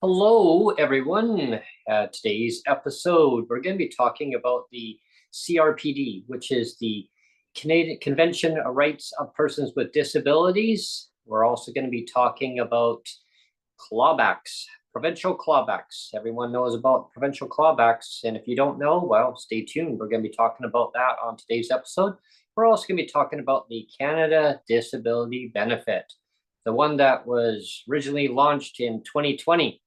Hello, everyone. Today's episode, we're going to be talking about the CRPD, which is the Canadian Convention of Rights of Persons with Disabilities. We're also going to be talking about clawbacks, provincial clawbacks. Everyone knows about provincial clawbacks. And if you don't know, well, stay tuned. We're going to be talking about that on today's episode. We're also going to be talking about the Canada Disability Benefit, the one that was originally launched in 2020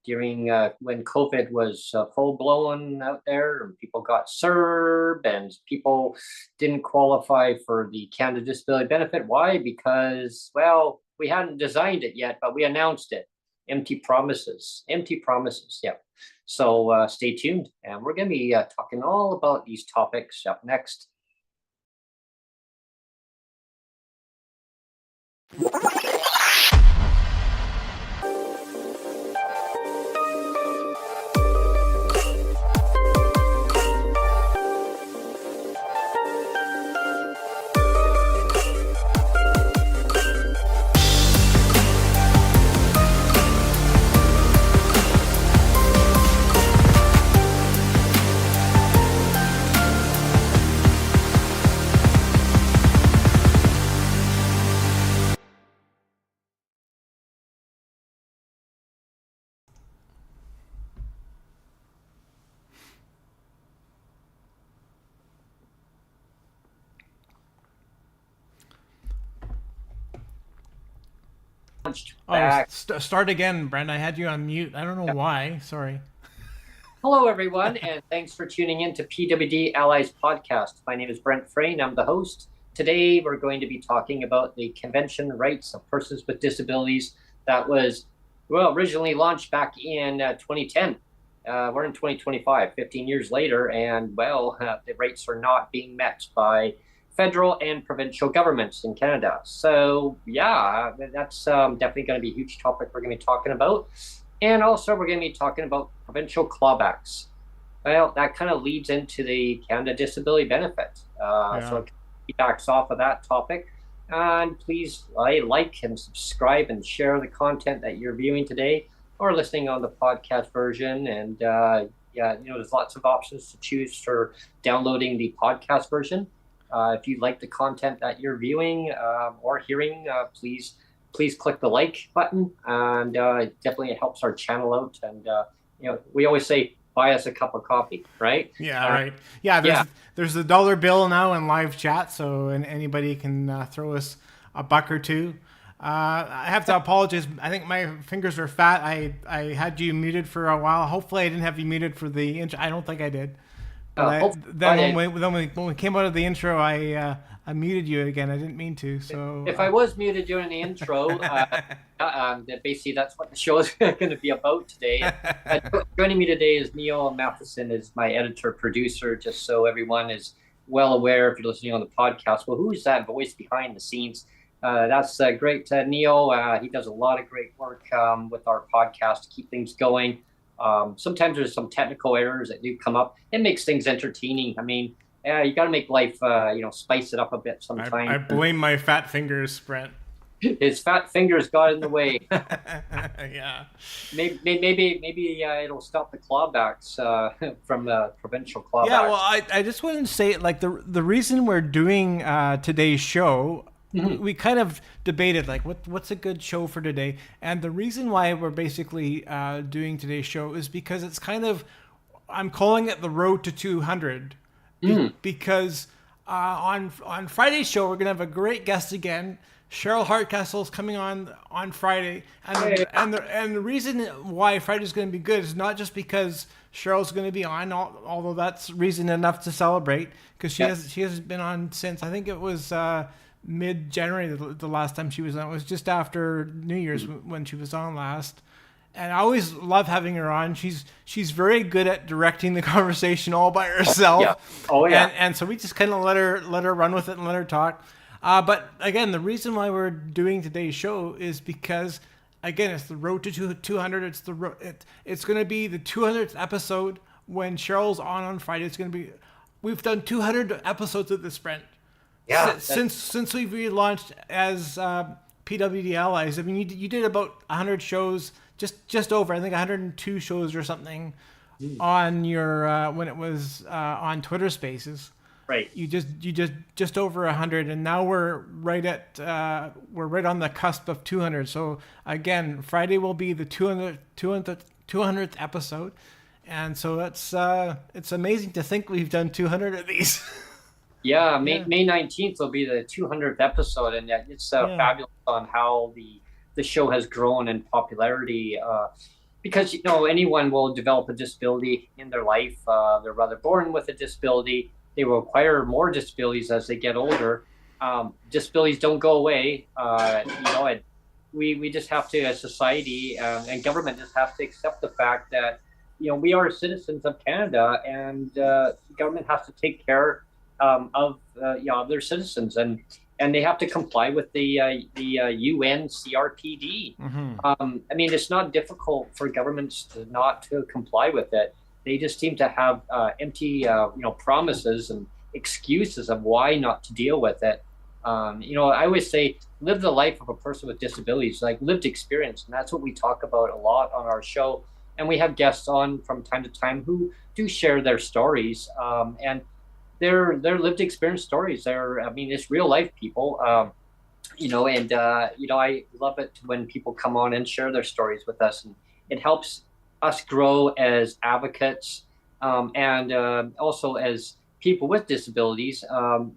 during when COVID was full blown out there, and people got CERB, and people didn't qualify for the Canada Disability Benefit. Why? Because, well, we hadn't designed it yet, but we announced it. Empty promises, yeah. So stay tuned, and we're going to be talking all about these topics up next. Start again, Brent. I had you on mute. I don't know why. Sorry. Hello, everyone, and thanks for tuning in to PWD Allies podcast. My name is Brent Frayne. I'm the host. Today, we're going to be talking about the Convention Rights of Persons with Disabilities that was, well, originally launched back in 2010. We're in 2025, 15 years later, and, well, the rights are not being met by federal and provincial governments in Canada. So, yeah, that's definitely going to be a huge topic we're going to be talking about. And also, we're going to be talking about provincial clawbacks. Well, that kind of leads into the Canada Disability Benefit. So it backs off of that topic. And please like and subscribe and share the content that you're viewing today or listening on the podcast version. And there's lots of options to choose for downloading the podcast version. If you like the content that you're viewing or hearing, please click the like button, and definitely it helps our channel out. And we always say, buy us a cup of coffee, right? Yeah, right. Yeah, there's a dollar bill now in live chat, so anybody can throw us a buck or two. I have to apologize. I think my fingers are fat. I had you muted for a while. Hopefully, I didn't have you muted for the intro. I don't think I did. But then when we came out of the intro, I muted you again. I didn't mean to. So if I was muted during the intro, basically that's what the show is going to be about today. Joining me today is Neil Matheson, is my editor producer. Just so everyone is well aware, if you're listening on the podcast, well, who's that voice behind the scenes? That's great, Neil. He does a lot of great work with our podcast to keep things going. Sometimes there's some technical errors that do come up. It makes things entertaining. I mean, you got to make life, spice it up a bit sometimes. I blame my fat fingers, Brent. His fat fingers got in the way. Yeah. Maybe it'll stop the clawbacks from the provincial clawbacks. Yeah, well, I just wanted to say, like, the reason we're doing today's show, we kind of debated, like, what's a good show for today? And the reason why we're basically doing today's show is because it's kind of, I'm calling it the road to 200. Because on Friday's show, we're going to have a great guest again. Cheryl Hardcastle is coming on Friday. And the reason why Friday's going to be good is not just because Cheryl's going to be on, although that's reason enough to celebrate, because she hasn't been on since, I think it was mid-January the last time she was on. It was just after New Year's when she was on last. And I always love having her on. She's very good at directing the conversation all by herself. Yeah. Oh yeah. And so we just kind of let her run with it and let her talk. But again, the reason why we're doing today's show is because, again, it's the road to 200. It's going to be the 200th episode when Cheryl's on Friday. It's going to be. We've done 200 episodes of this, Brent. Yeah. Since we've relaunched as PWD Allies. I mean, you did about 100 shows, just over, I think 102 shows or something on your when it was on Twitter Spaces. Right. You just over 100, and now we're right on the cusp of 200. So again, Friday will be the 200th episode, and so that's it's amazing to think we've done 200 of these. Yeah, May 19th will be the 200th episode, and it's fabulous on how the show has grown in popularity. Because anyone will develop a disability in their life. They're rather born with a disability. They will acquire more disabilities as they get older. Disabilities don't go away. We just have to, as society and government, just have to accept the fact that we are citizens of Canada, and government has to take care of their citizens, and they have to comply with the UN CRPD. I mean, it's not difficult for governments not to comply with it. They just seem to have empty, promises and excuses of why not to deal with it. I always say, live the life of a person with disabilities, like lived experience, and that's what we talk about a lot on our show. And we have guests on from time to time who do share their stories, and they're lived experience stories. It's real life people, and I love it when people come on and share their stories with us, and it helps us grow as advocates, and also as people with disabilities, of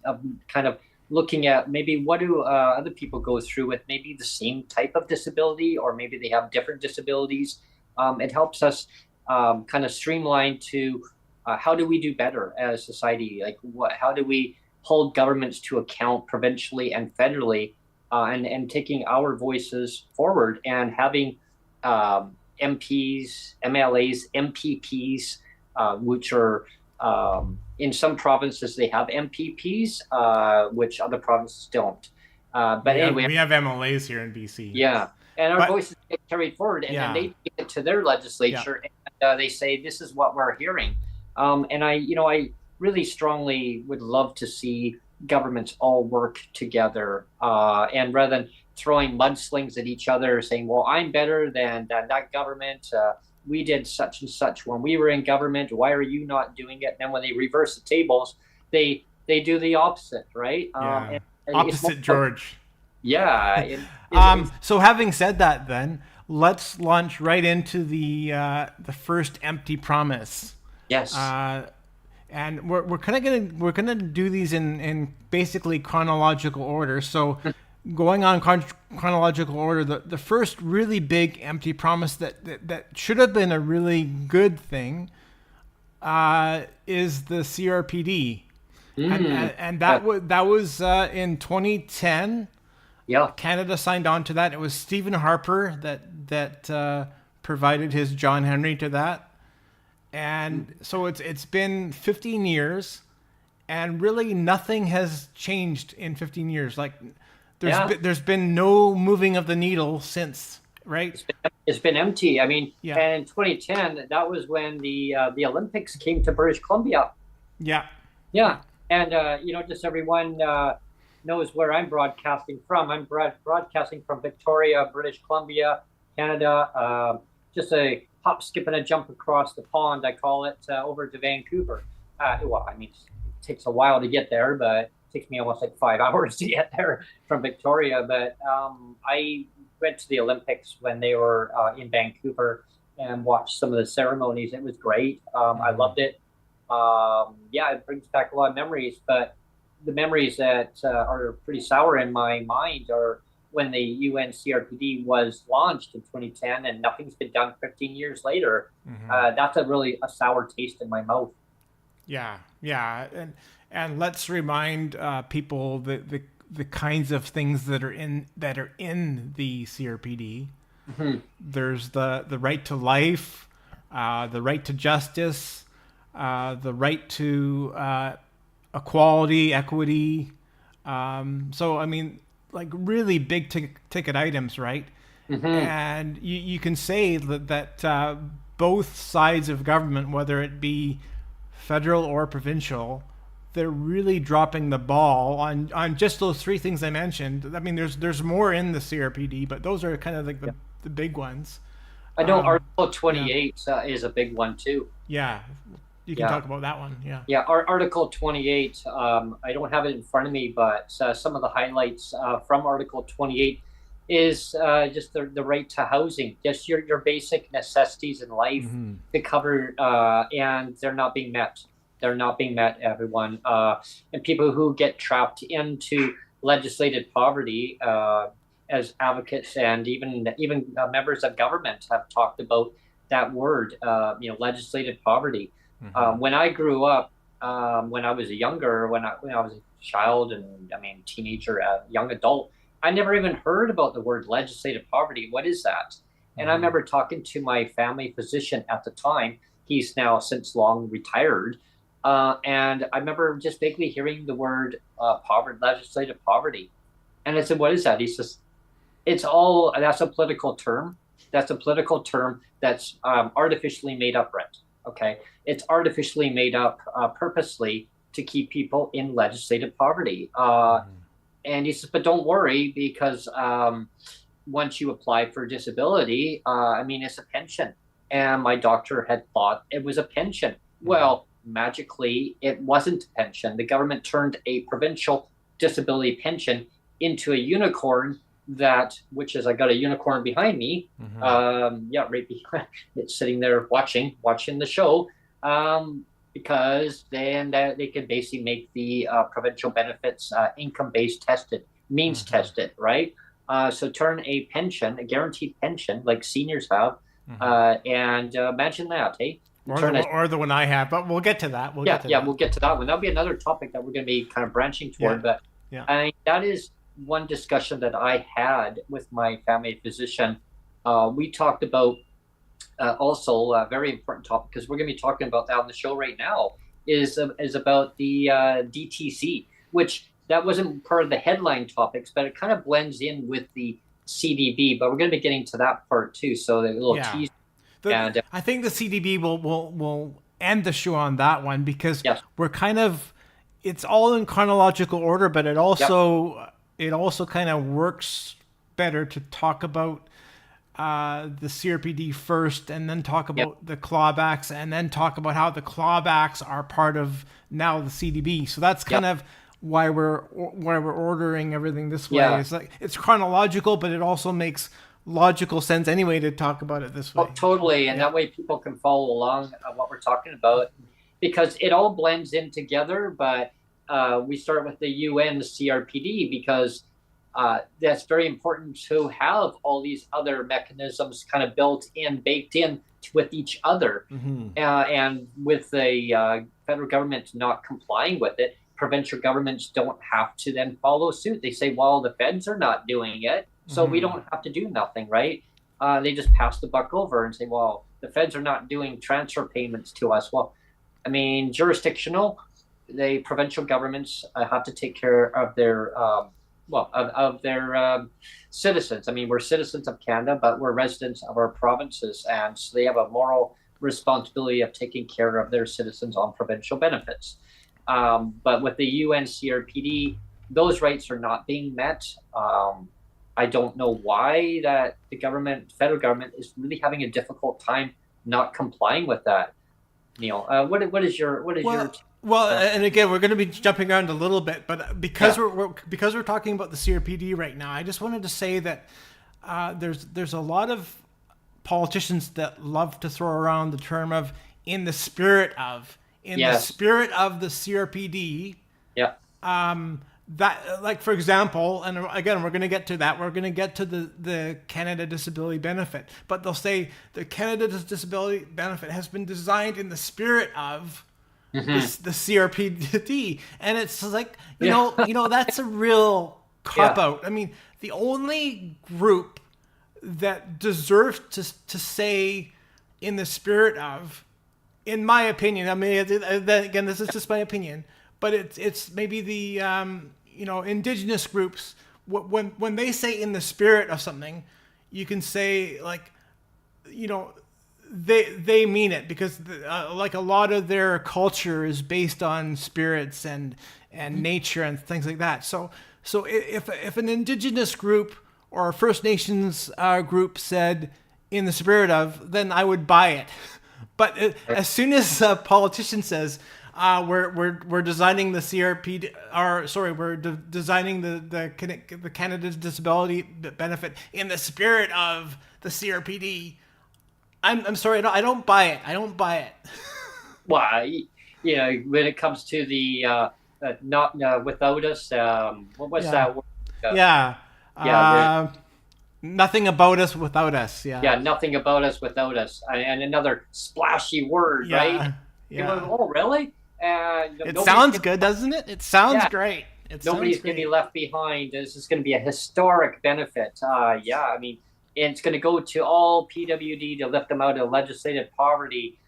kind of looking at maybe what do other people go through with maybe the same type of disability, or maybe they have different disabilities. It helps us kind of streamline to how do we do better as society? Like how do we hold governments to account provincially and federally, and taking our voices forward, and having MPs, MLAs, MPPs, which are in some provinces they have MPPs, which other provinces don't. Anyway, we have MLAs here in BC. Yeah, and our voices get carried forward, and then they take it to their legislature, and they say this is what we're hearing. And I really strongly would love to see governments all work together, and rather than throwing mudslings at each other, saying, well, I'm better than that government. We did such and such when we were in government. Why are you not doing it? And then when they reverse the tables, they do the opposite, right? And opposite George. Yeah. So having said that, then let's launch right into the first empty promise. Yes. And we're gonna do these in basically chronological order. So going on chronological order, the first really big empty promise that should have been a really good thing is the CRPD, and that was in 2010. Yeah, Canada signed on to that. It was Stephen Harper that provided his John Henry to that. And so it's been 15 years, and really nothing has changed in 15 years. Like there's been no moving of the needle since, right? It's been empty. I mean, and in 2010, that was when the Olympics came to British Columbia. Yeah. Yeah. And just everyone knows where I'm broadcasting from. I'm broadcasting from Victoria, British Columbia, Canada. Just a hop, skip, and a jump across the pond, I call it, over to Vancouver. It takes a while to get there, but it takes me almost like 5 hours to get there from Victoria. But I went to the Olympics when they were in Vancouver and watched some of the ceremonies. It was great. I loved it. It brings back a lot of memories, but the memories that are pretty sour in my mind are when the UN CRPD was launched in 2010 and nothing's been done 15 years later. That's a sour taste in my mouth. Yeah. And let's remind people the kinds of things that are in the CRPD. There's the right to life, the right to justice, the right to equality, equity. So I mean, like really big ticket items, right? And you can say that both sides of government, whether it be federal or provincial, they're really dropping the ball on just those three things I mentioned. I mean, there's more in the CRPD, but those are kind of like the big ones. I know Article 28 is a big one too. Yeah, you can talk about that one. Yeah. Yeah, Article 28. I don't have it in front of me, but some of the highlights from Article 28 is just the right to housing, just your basic necessities in life to cover, and they're not being met. They're not being met, everyone. And people who get trapped into legislated poverty, as advocates and even members of government have talked about that word, legislated poverty. When I grew up, when I was younger, when I was a child and teenager, young adult, I never even heard about the word legislative poverty. What is that? And I remember talking to my family physician at the time. He's now since long retired. And I remember just vaguely hearing the word poverty, legislative poverty. And I said, what is that? He says, that's a political term. That's a political term that's artificially made up, Brent. Okay. It's artificially made up purposely to keep people in legislative poverty. And he says, but don't worry, because once you apply for disability, it's a pension. And my doctor had thought it was a pension. Well, magically, it wasn't a pension. The government turned a provincial disability pension into a unicorn which is, I got a unicorn behind me. Right behind, it's sitting there watching the show. Because then they could basically make the provincial benefits income-based tested, means tested, right? So turn a pension, a guaranteed pension, like seniors have, and imagine that, hey? Or the one I have, but we'll get to that. We'll get to that one. That'll be another topic that we're going to be kind of branching toward. But that is one discussion that I had with my family physician. We talked about also a very important topic, because we're going to be talking about that on the show right now, is about the DTC, which that wasn't part of the headline topics, but it kind of blends in with the CDB. But we're going to be getting to that part too. So the little tease. I think the CDB will end the show on that one, because we're kind of, it's all in chronological order, but it also kind of works better to talk about the CRPD first, and then talk about the clawbacks, and then talk about how the clawbacks are part of now the CDB. So that's kind of why we're ordering everything this way. It's like, it's chronological, but it also makes logical sense anyway to talk about it this way. Oh, totally. And that way people can follow along what we're talking about, because it all blends in together. But we start with the UN CRPD, because that's very important to have all these other mechanisms kind of baked in with each other. And with the federal government not complying with it, provincial governments don't have to then follow suit. They say, well, the feds are not doing it, so we don't have to do nothing, right? They just pass the buck over and say, well, the feds are not doing transfer payments to us. Well, jurisdictional, the provincial governments have to take care of their citizens. We're citizens of Canada, but we're residents of our provinces, and so they have a moral responsibility of taking care of their citizens on provincial benefits. But with the UN CRPD, those rights are not being met. I don't know why that the federal government is really having a difficult time not complying with that. Neil, what is your Well, and again, we're going to be jumping around a little bit, but because we're talking about the CRPD right now, I just wanted to say that there's a lot of politicians that love to throw around the term of "in the spirit of," the spirit of the CRPD. That, like, for example, and again, we're going to get to that. We're going to get to the Canada Disability Benefit, but they'll say the Canada Disability Benefit has been designed in the spirit of the CRPD, and it's like, you know, that's a real cop out. The only group that deserves to say "in the spirit of," in my opinion, again, this is just my opinion, but it's maybe the Indigenous groups. When they say "in the spirit of something," you can say, like, they mean it, because like a lot of their culture is based on spirits and nature and things like that. So if an indigenous group or a First Nations group said in the spirit of, then I would buy it. But as soon as a politician says, we're designing the CRPD, or sorry, we're designing the Canada's disability benefit in the spirit of the CRPD, I'm sorry, I don't buy it. I don't buy it. Well, when it comes to the not without us, what was that word? Yeah. Yeah. Nothing about us without us. Yeah. Yeah, nothing about us without us, and another splashy word, right? Yeah. Oh, really? It sounds good, doesn't it? It sounds great. Nobody's going to be left behind. This is going to be a historic benefit. Yeah, I mean, and it's going to go to all PWD to lift them out of legislative poverty.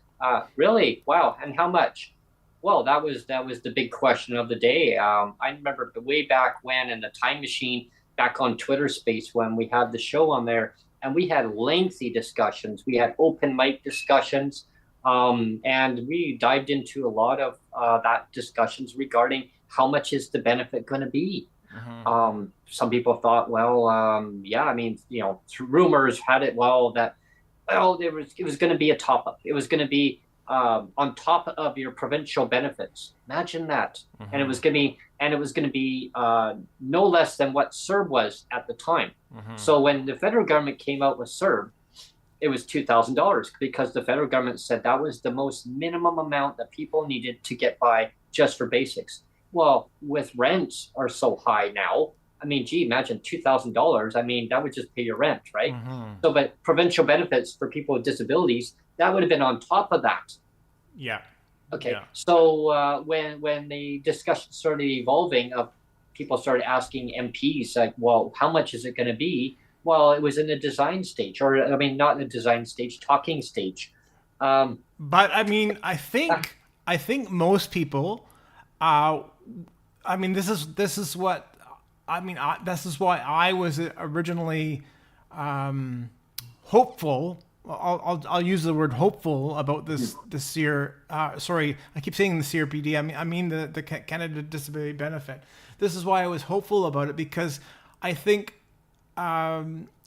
Really? Wow. And how much? Well, that was the big question of the day. I remember way back when, in the time machine, back on Twitter Space, when we had the show on there, and we had lengthy discussions. We had open mic discussions, and we dived into a lot of that discussions regarding how much is the benefit going to be. Mm-hmm. Some people thought, well, yeah, I mean, rumors had it, it was going to be a top up. It was going to be on top of your provincial benefits. Imagine that. Mm-hmm. And it was going to be no less than what CERB was at the time. Mm-hmm. So when the federal government came out with CERB, it was $2,000, because the federal government said that was the most minimum amount that people needed to get by just for basics. Well, with rents are so high now, I mean, gee, imagine $2,000. I mean, that would just pay your rent, right? Mm-hmm. So, but provincial benefits for people with disabilities, that would have been on top of that. Yeah. Okay. Yeah. So when the discussion started evolving, people started asking MPs, like, well, how much is it going to be? Well, it was in the design stage, or I mean, not in the design stage, talking stage. But I mean, I think most people, I mean, this is what I mean. This is why I was originally hopeful. I'll use the word hopeful about this year. Sorry, I keep saying the CRPD. I mean the Canada Disability Benefit. This is why I was hopeful about it, because I think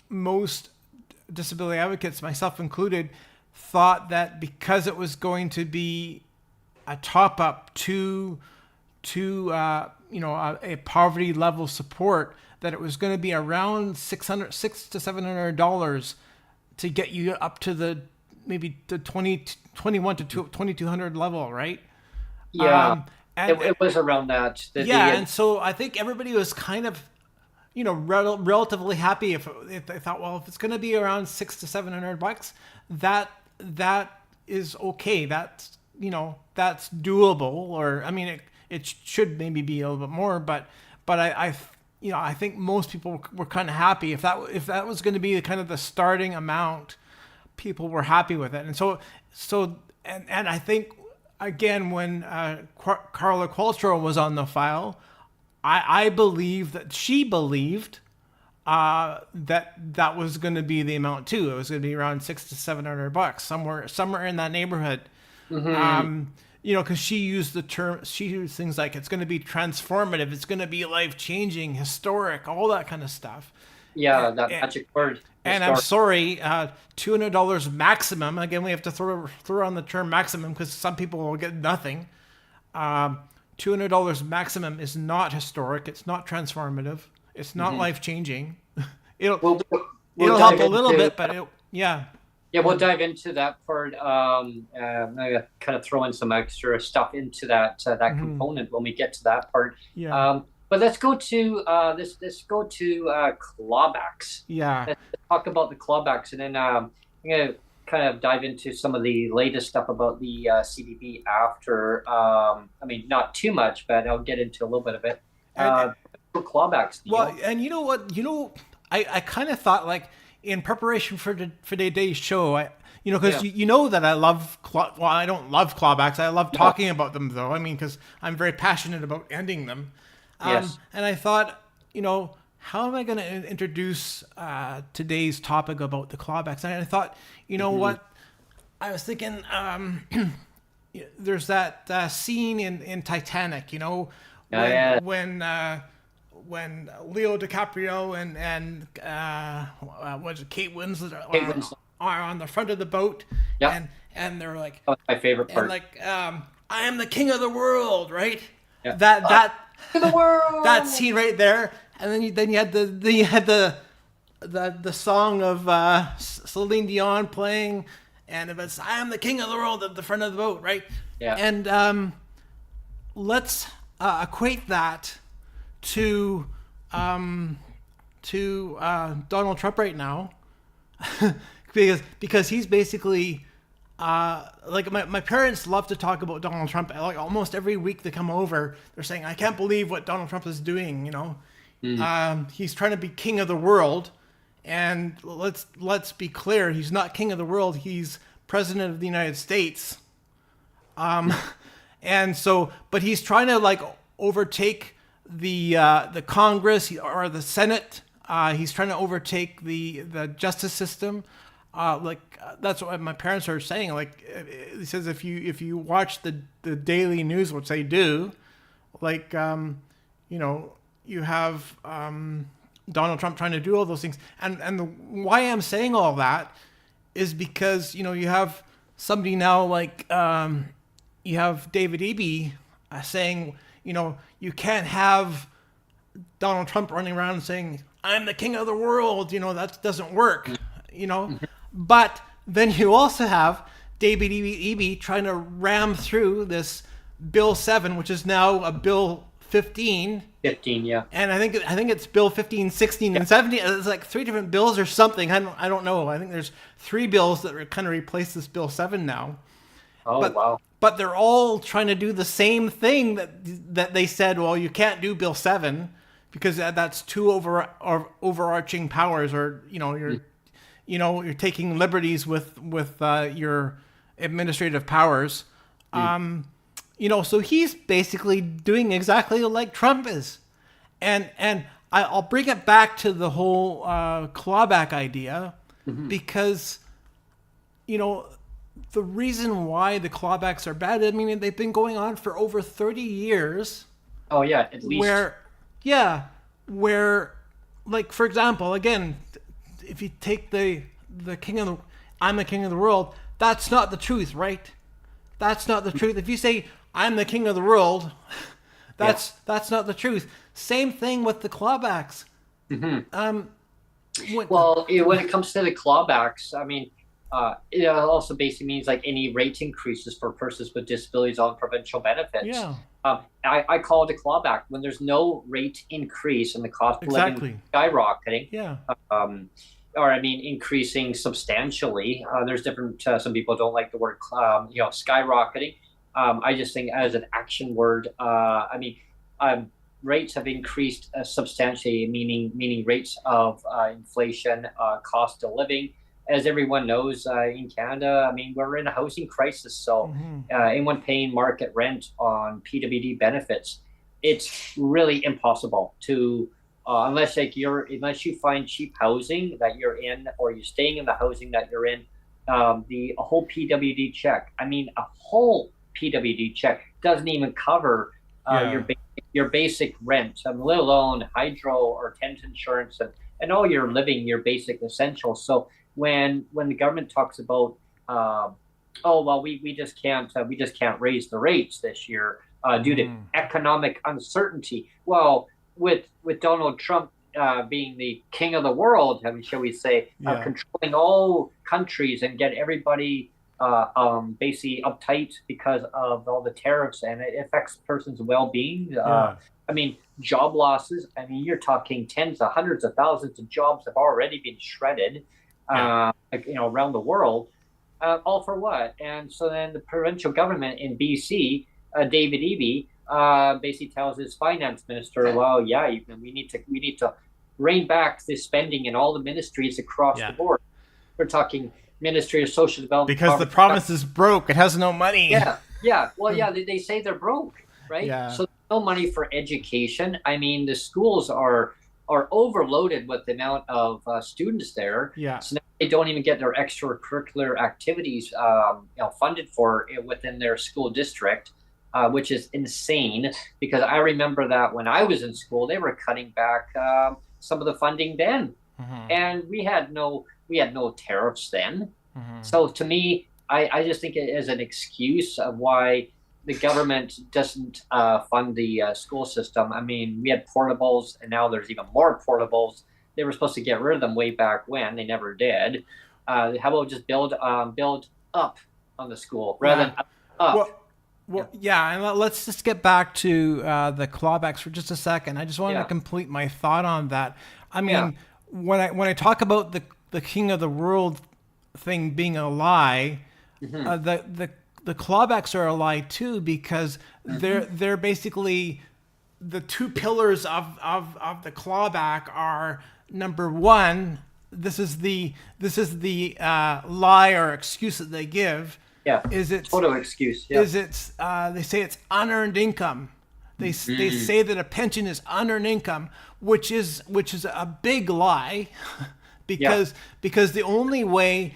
most disability advocates, myself included, thought that because it was going to be a top up to a poverty level support, that it was going to be around $600 to $700 to get you up to the maybe the 21 to 2200 level, right? Yeah, it was around that. And so I think everybody was kind of, relatively happy if they thought, well, if it's going to be around $600 to $700, that is okay. That's that's doable. Or I mean, it should maybe be a little bit more, but I think most people were kind of happy if that was going to be the kind of the starting amount. People were happy with it, and so I think again when Carla Qualtrough was on the file, I believe that she believed that was going to be the amount too. It was going to be around $600 to $700, somewhere in that neighborhood. Mm-hmm. Because she used things like it's going to be transformative, it's going to be life-changing, historic, all that kind of stuff. Yeah, that magic word. And I'm sorry, $200 maximum. Again, we have to throw on the term maximum because some people will get nothing. $200 maximum is not historic. It's not transformative. It's not life-changing. It'll help a little bit, but yeah. Yeah, we'll dive into that part. Maybe kind of throw in some extra stuff into that component when we get to that part. Yeah. But let's go to clawbacks. Yeah. Let's talk about the clawbacks, and then I'm gonna kind of dive into some of the latest stuff about the CDB after. I mean, not too much, but I'll get into a little bit of it. Clawbacks. Well, and you know what? I kind of thought, like, in preparation for today's show, because you know that I love I don't love clawbacks. I love talking about them, though. I mean, because I'm very passionate about ending them. Yes. And I thought, how am I going to introduce today's topic about the clawbacks? And I thought, what? I was thinking, there's that scene in Titanic, you know, when Yeah. when Leo DiCaprio and was it Kate Winslet Kate Winslet. are on the front of the boat, Yeah. and they're like, That was my favorite part. and like, I am the king of the world, right? Yeah. That the world. that scene right there, and then you had the song of Celine Dion playing, and it was I am the king of the world at the front of the boat, right? Yeah. And let's equate that to Donald Trump right now, because he's basically like my parents love to talk about Donald Trump. Like almost every week they come over, they're saying, "I can't believe what Donald Trump is doing." You know, he's trying to be king of the world, and let's be clear, he's not king of the world. He's president of the United States. And so, but he's trying to like overtake the Congress or the Senate. He's trying to overtake the justice system. That's what my parents are saying. Like, he says if you watch the daily news, which they do, like, you know, you have Donald Trump trying to do all those things. And why I'm saying all that is because, you know, you have somebody now like, you have David Eby saying, you know, you can't have Donald Trump running around and saying, I'm the king of the world. You know, that doesn't work, you know. But then you also have David Eby trying to ram through this Bill 7, which is now a Bill 15. 15, yeah. And I think it's Bill 15, 16, and 17. It's like 3 different bills or something. I don't know. I think there's 3 bills that kind of replace this Bill 7 now. Oh, wow. But they're all trying to do the same thing that they said, well, you can't do Bill 7 because that's too overarching powers, or, you know, you're taking liberties with your administrative powers. You know, so he's basically doing exactly like Trump is. And I'll bring it back to the whole clawback idea, because, you know, the reason why the clawbacks are bad, I mean, they've been going on for over 30 years. Oh, yeah, at least. Where, like, for example, again, if you take I'm the king of the world, that's not the truth, right? That's not the truth. If you say, I'm the king of the world, that's not the truth. Same thing with the clawbacks. Well, when it comes to the clawbacks, I mean, it also basically means like any rate increases for persons with disabilities on provincial benefits. Yeah. I call it a clawback when there's no rate increase and the cost of living skyrocketing. Yeah. Or I mean, increasing substantially. There's different. Some people don't like the word, skyrocketing. I just think as an action word. I mean, rates have increased substantially, meaning rates of inflation, cost of living. As everyone knows, in Canada, I mean, we're in a housing crisis. So anyone paying market rent on PWD benefits, it's really impossible to, unless you find cheap housing that you're in, or you're staying in the housing that you're in, a whole PWD check. I mean, a whole PWD check doesn't even cover your basic rent, let alone hydro or tent insurance and all your your basic essentials. So when the government talks about, we just can't raise the rates this year due to economic uncertainty. Well, with Donald Trump being the king of the world, I mean, shall we say, controlling all countries and get everybody basically uptight because of all the tariffs, and it affects persons' well-being. I mean, job losses. I mean, you're talking tens of hundreds of thousands of jobs have already been shredded. Around the world, all for what? And so then the provincial government in BC, David Eby, basically tells his finance minister, well, we need to rein back this spending in all the ministries across the board. We're talking Ministry of Social Development. Because the province is broke. It has no money. Yeah. Well, they say they're broke, right? Yeah. So no money for education. I mean, the schools are are overloaded with the amount of students there. Yeah. So now they don't even get their extracurricular activities funded for within their school district, which is insane, because I remember that when I was in school, they were cutting back some of the funding then. And we had no tariffs then. So to me, I just think it is an excuse of why the government doesn't fund the school system. I mean, we had portables, and now there's even more portables. They were supposed to get rid of them way back when. They never did. How about just build up on the school rather than up? Well, yeah, and let's just get back to the clawbacks for just a second. I just wanted to complete my thought on that. I mean, when I talk about the king of the world thing being a lie, the clawbacks are a lie too, because they're basically the two pillars of the clawback are, number one, this is the lie or excuse that they give. Yeah, is it total excuse? Yeah. Is it? They say it's unearned income. They say that a pension is unearned income, which is a big lie, because the only way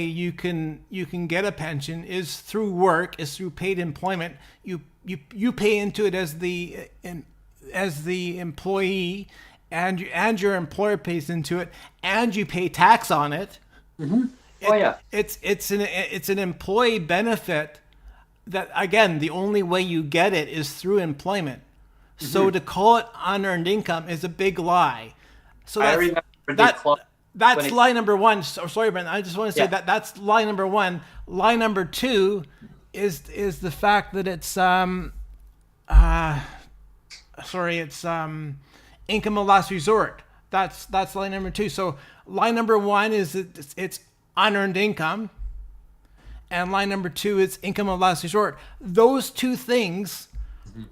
you can get a pension is through work, is through paid employment. You pay into it as the employee, and your employer pays into it, and you pay tax on it. It's an employee benefit that, again, the only way you get it is through employment. So to call it unearned income is a big lie. So that's lie number one. Sorry, Brent. I just want to say that's lie number one. Lie number two is the fact that it's income of last resort. That's lie number two. So lie number one is it's unearned income, and line number two is income of last resort. Those two things,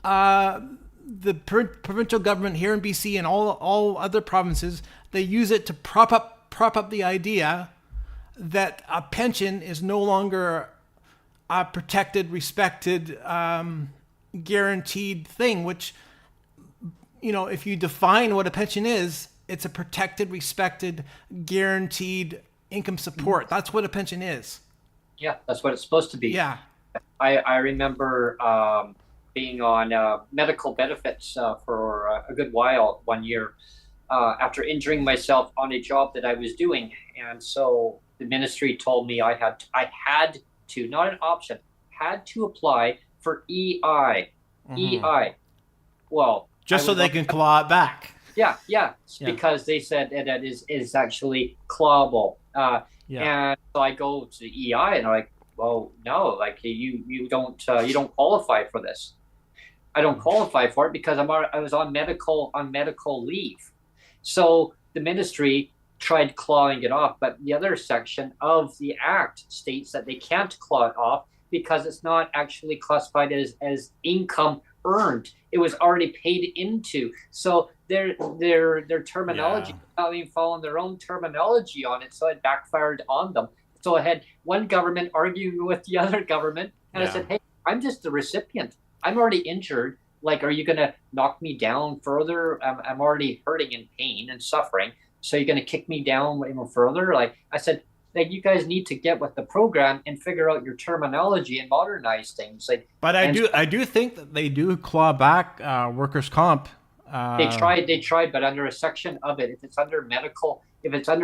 the provincial government here in BC and all other provinces, they use it to prop up the idea that a pension is no longer a protected, respected, guaranteed thing, which, if you define what a pension is, it's a protected, respected, guaranteed income support. That's what a pension is. Yeah, that's what it's supposed to be. Yeah. I remember being on medical benefits for a good while, 1 year, after injuring myself on a job that I was doing. And so the ministry told me I had to, not an option, had to apply for EI. EI. Well, just so they can claw it back. Yeah, because they said that is actually clawable. And so I go to the EI, and I'm like, well, no, like you don't qualify for this. I don't qualify for it because I was on medical leave. So the ministry tried clawing it off, but the other section of the act states that they can't claw it off because it's not actually classified as income earned. It was already paid into. So their terminology, not even following their own terminology on it, so it backfired on them. So I had one government arguing with the other government, and I said, hey, I'm just the recipient. I'm already injured. Like, are you going to knock me down further? I'm already hurting and pain and suffering. So you're going to kick me down even further? Like I said, like, you guys need to get with the program and figure out your terminology and modernize things. But I do think that they do claw back workers' comp. They tried, but under a section of it, if it's under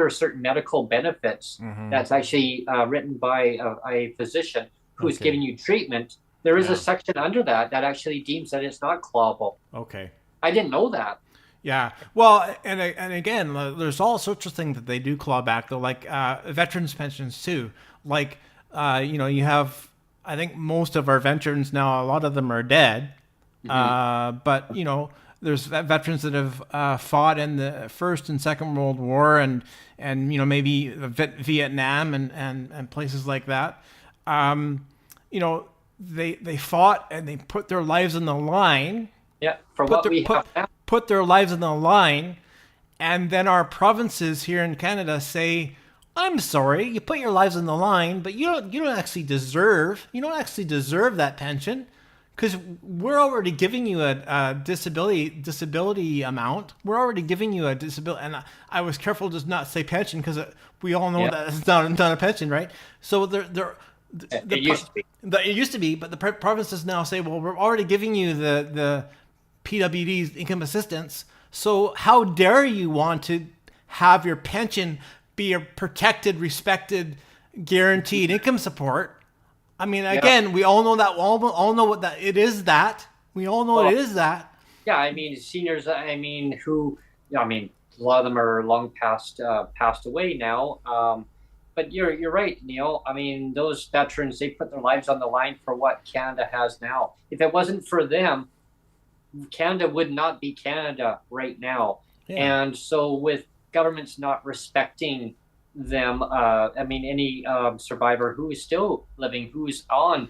certain medical benefits, that's actually written by a physician who is giving you treatment. There is a section under that actually deems that it's not clawable. Okay. I didn't know that. Yeah. Well, and again, there's all sorts of things that they do claw back, though, like veterans pensions too. Like, you have, I think most of our veterans now, a lot of them are dead. But, there's veterans that have fought in the First and Second World War and maybe Vietnam and places like that. They fought and they put their lives on the line. Yeah, for what we have now. Put their lives on the line, and then our provinces here in Canada say, "I'm sorry, you put your lives on the line, but you don't actually deserve that pension. because we're already giving you a disability amount. We're already giving you a disability, and I was careful to not say pension because we all know that it's not a pension, right? So it used to be. It used to be, but the provinces now say, well, we're already giving you the PWD's income assistance. So how dare you want to have your pension be a protected, respected, guaranteed income support? I mean, again, we all know that. All know what that it is. That we all know it is that. Yeah, I mean, seniors. A lot of them are long passed away now. But you're right, Neil. I mean, those veterans, they put their lives on the line for what Canada has now. If it wasn't for them, Canada would not be Canada right now. Yeah. And so with governments not respecting them, any survivor who is still living, who's on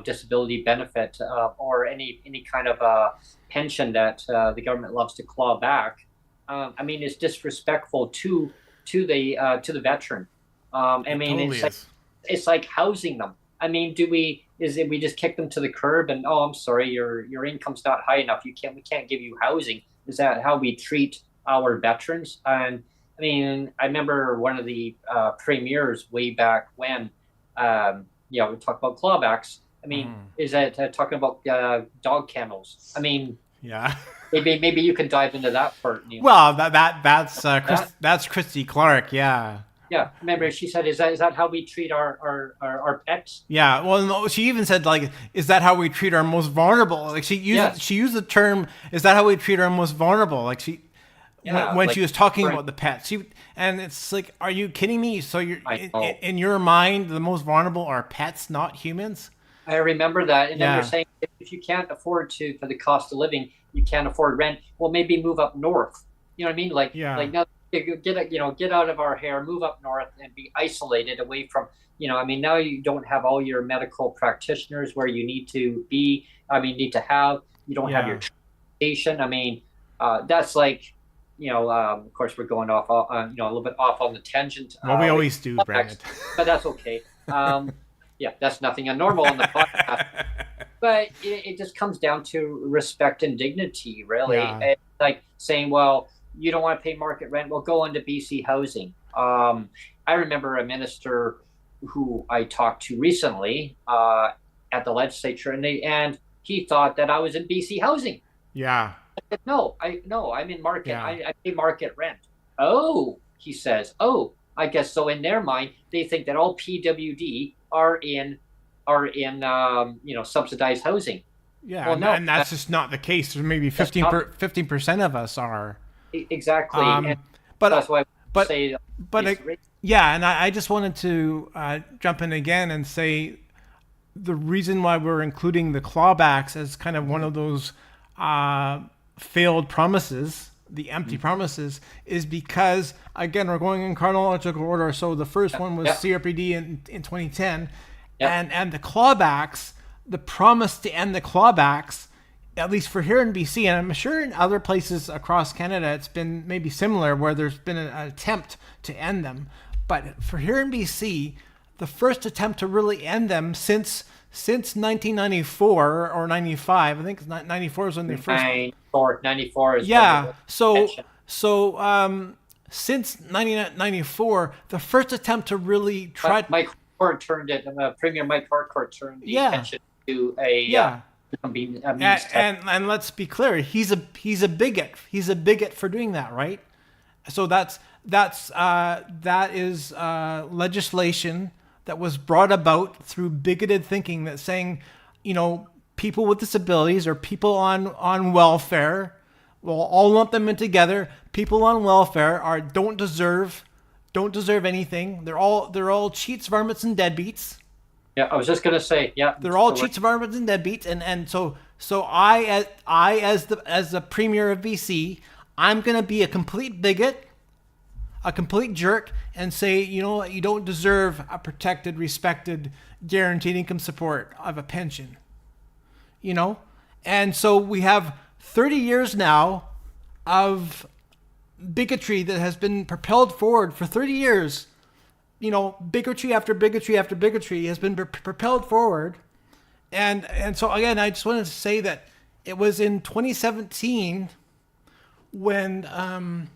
disability benefit or any kind of pension that the government loves to claw back, it's disrespectful to the veteran. It's like housing them. I mean, we just kick them to the curb and, oh, I'm sorry, your income's not high enough. We can't give you housing. Is that how we treat our veterans? And I mean, I remember one of the premiers way back when, we talk about clawbacks. I mean, is that talking about dog kennels? I mean, yeah. Maybe you can dive into that part, Neil. Well, that's Christy Clark, yeah. Yeah, remember she said, "Is that how we treat our pets?" Yeah, well, no, she even said, like, "Is that how we treat our most vulnerable?" Like she used the term, "Is that how we treat our most vulnerable?" Like when she was talking about the pets, and it's like, are you kidding me? So in your mind, the most vulnerable are pets, not humans. I remember that, and then you're saying if you can't afford for the cost of living, you can't afford rent. Well, maybe move up north. You know what I mean? Like now. Get out of our hair, move up north, and be isolated away from. Now you don't have all your medical practitioners where you need to be. Need to have. You don't have your transportation. That's like, of course we're going off, a little bit off on the tangent. Well, we always do, Brandon. But that's okay. That's nothing abnormal on the podcast. But it just comes down to respect and dignity, really. Yeah. It's like saying, well, you don't want to pay market rent, well, go into BC housing. I remember a minister who I talked to recently at the legislature, and he thought that I was in BC housing. Yeah. I said, no, I'm in market. Yeah. I pay market rent. Oh, he says, I guess so. In their mind, they think that all PWD are in subsidized housing. Yeah, well, and that's just not the case. There's maybe 15% of us are. Exactly. That's why and I just wanted to jump in again and say the reason why we're including the clawbacks as kind of one of those failed promises, the empty promises, is because, again, we're going in chronological order. So the first one was CRPD in 2010, and the clawbacks, the promise to end the clawbacks, at least for here in BC, and I'm sure in other places across Canada, it's been maybe similar where there's been an attempt to end them. But for here in BC, the first attempt to really end them since 1994 or 95, I think 94 is when they first. 94 is. Yeah. So since 1994, the first attempt to really try. Mike Harcourt turned it. Premier Mike Harcourt turned the attention to a. And let's be clear, he's a bigot. He's a bigot for doing that, right? So that is legislation that was brought about through bigoted thinking, that's saying, people with disabilities or people on welfare, we'll all lump them in together. People on welfare don't deserve anything. They're all cheats, varmints, and deadbeats. Yeah, I was just gonna say, they're all cheats, varmints, and deadbeats, and so I as the premier of BC, I'm gonna be a complete bigot, a complete jerk, and say, you don't deserve a protected, respected, guaranteed income support of a pension, and so we have 30 years now of bigotry that has been propelled forward for 30 years. Bigotry after bigotry after bigotry has been propelled forward. And so again, I just wanted to say that it was in 2017 when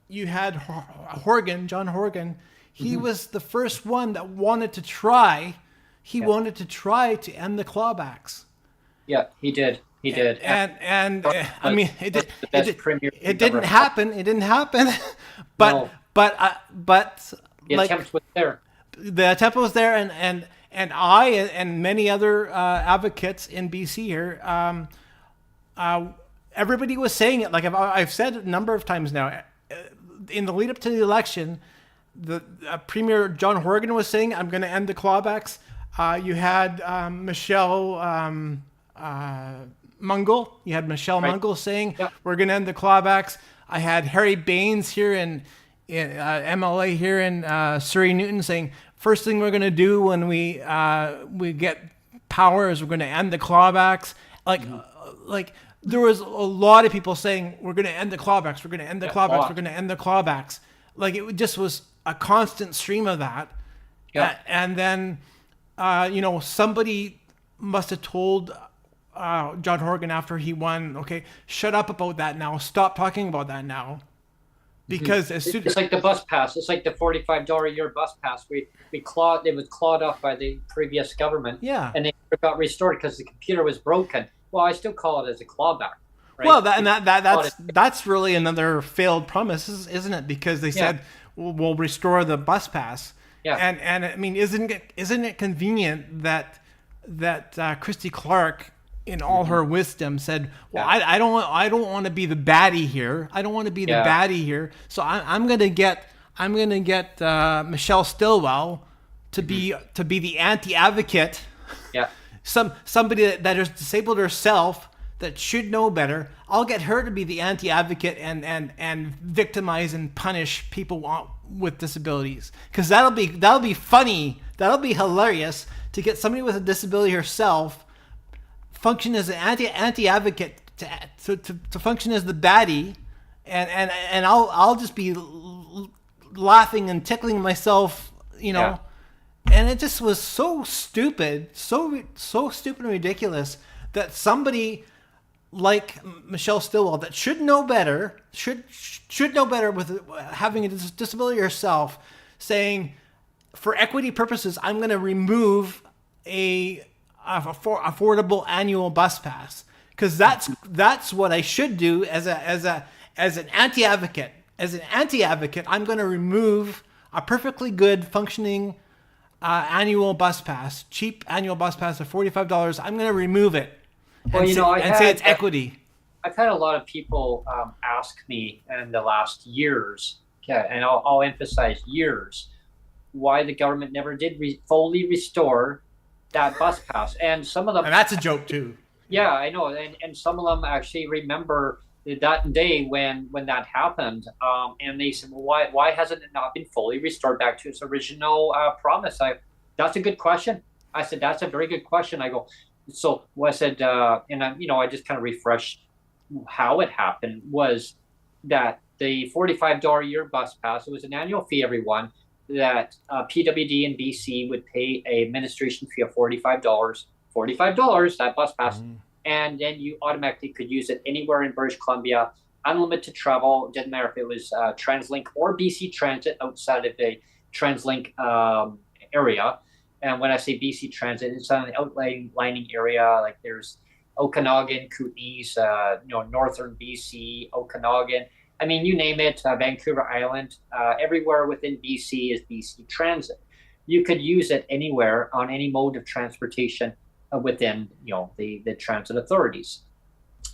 you had Horgan, John Horgan. He was the first one that wanted to try. He wanted to try to end the clawbacks. Yeah, he did. He did. And I mean, it didn't ever. happen. It didn't happen. But No. but The like attempt was there. the attempt was there, and I and many other advocates in BC here, everybody was saying it. Like I've said a number of times now, in the lead up to the election, the Premier John Horgan was saying, "I'm going to end the clawbacks." You had Michelle Mungle. You had Michelle Mungle saying, "We're going to end the clawbacks." I had Harry Baines here in MLA here in Surrey Newton saying, "First thing we're going to do when we get power is we're going to end the clawbacks." Like there was a lot of people saying, "We're going to end the clawbacks. We're going to end the clawbacks. We're going to end the clawbacks." Like it just was a constant stream of that. Yeah. And then, somebody must have told John Horgan after he won, "Okay, shut up about that now. Stop talking about that now." Because as soon It's like the bus pass. It's like the $45 a year bus pass. It was clawed off by the previous government. Yeah. And they got restored because the computer was broken. Well, I still call it as a clawback. Right? Well, that's really another failed promise, isn't it? Because they said we'll restore the bus pass. Yeah. And I mean, isn't it convenient that Christy Clark, in all her wisdom, said, "Well, I don't want to be the baddie here. I don't want to be the baddie here. So I'm gonna get Michelle Stilwell to be the anti-advocate. Yeah. Somebody that is disabled herself, that should know better. I'll get her to be the anti-advocate and victimize and punish people with disabilities, because that'll be funny. That'll be hilarious to get somebody with a disability herself function as an anti-advocate to function as the baddie, and I'll just be laughing and tickling myself, Yeah. And it just was so stupid, so stupid and ridiculous that somebody like Michelle Stilwell, that should know better with having a disability herself, saying, for equity purposes, I'm going to remove a affordable annual bus pass, because that's what I should do as an anti-advocate. As an anti-advocate, I'm going to remove a perfectly good functioning annual bus pass, cheap annual bus pass of $45. I'm going to remove it. Well, say it's equity. I've had a lot of people ask me in the last years, and I'll emphasize years, why the government never did fully restore that bus pass. And some of them... And that's a joke too. Yeah, I know. And some of them actually remember that day when that happened. And they said, well, why hasn't it not been fully restored back to its original promise? That's a good question. I said, that's a very good question. I go, so what I said, and I just kind of refreshed how it happened, was that the $45 a year bus pass, it was an annual fee, everyone, that PWD in BC would pay a administration fee of $45, that bus pass, and then you automatically could use it anywhere in British Columbia, unlimited travel. It didn't matter if it was TransLink or BC Transit outside of the TransLink area. And when I say BC Transit, it's on the outlining area, like there's Okanagan, Kootenays, northern BC, Okanagan. I mean, you name it, Vancouver Island, everywhere within BC is BC Transit. You could use it anywhere on any mode of transportation within, the transit authorities.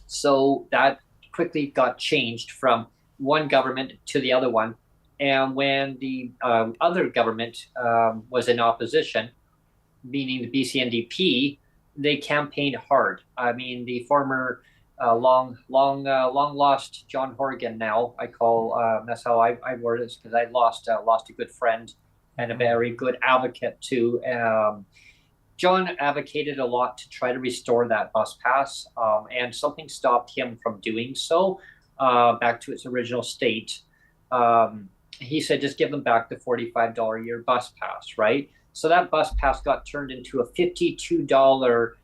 So that quickly got changed from one government to the other one. And when the other government was in opposition, meaning the BC NDP, they campaigned hard. I mean, the former long lost John Horgan, now I call, that's how I word it, because I lost a good friend and a very good advocate too. John advocated a lot to try to restore that bus pass, and something stopped him from doing so back to its original state. He said, just give them back the $45 a year bus pass, right? So that bus pass got turned into a $52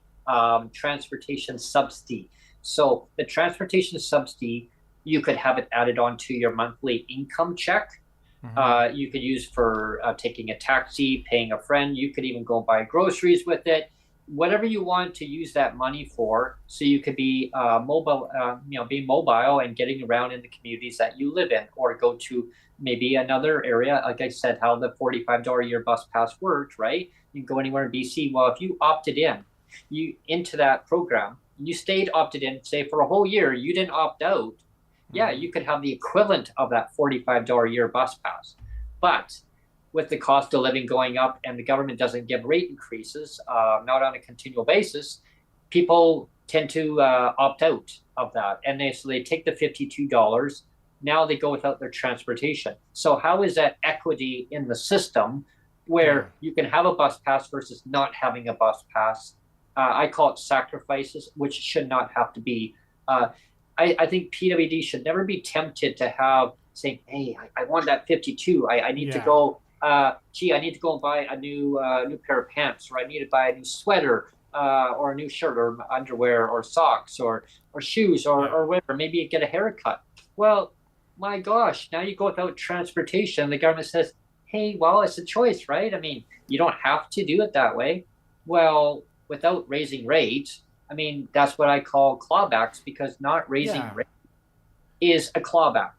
transportation subsidy. So the transportation subsidy, you could have it added onto your monthly income check. You could use for taking a taxi, paying a friend. You could even go buy groceries with it. Whatever you want to use that money for, so you could be mobile, being mobile and getting around in the communities that you live in, or go to maybe another area. Like I said, how the $45 a year bus pass worked, right? You can go anywhere in BC. Well, if you opted into that program, you stayed opted in, say for a whole year, you didn't opt out. Yeah, you could have the equivalent of that $45 a year bus pass. But with the cost of living going up and the government doesn't give rate increases, not on a continual basis, people tend to opt out of that. And so they take the $52. Now they go without their transportation. So how is that equity in the system where you can have a bus pass versus not having a bus pass? I call it sacrifices, which should not have to be. I think PWD should never be tempted to have saying, hey, I want that 52. I need to go. I need to go and buy a new pair of pants, or I need to buy a new sweater, or a new shirt, or underwear, or socks, or shoes, or whatever. Maybe you get a haircut. Well, my gosh, now you go without transportation. The government says, hey, well, it's a choice, right? I mean, you don't have to do it that way. Well, without raising rates, I mean, that's what I call clawbacks, because not raising rates is a clawback.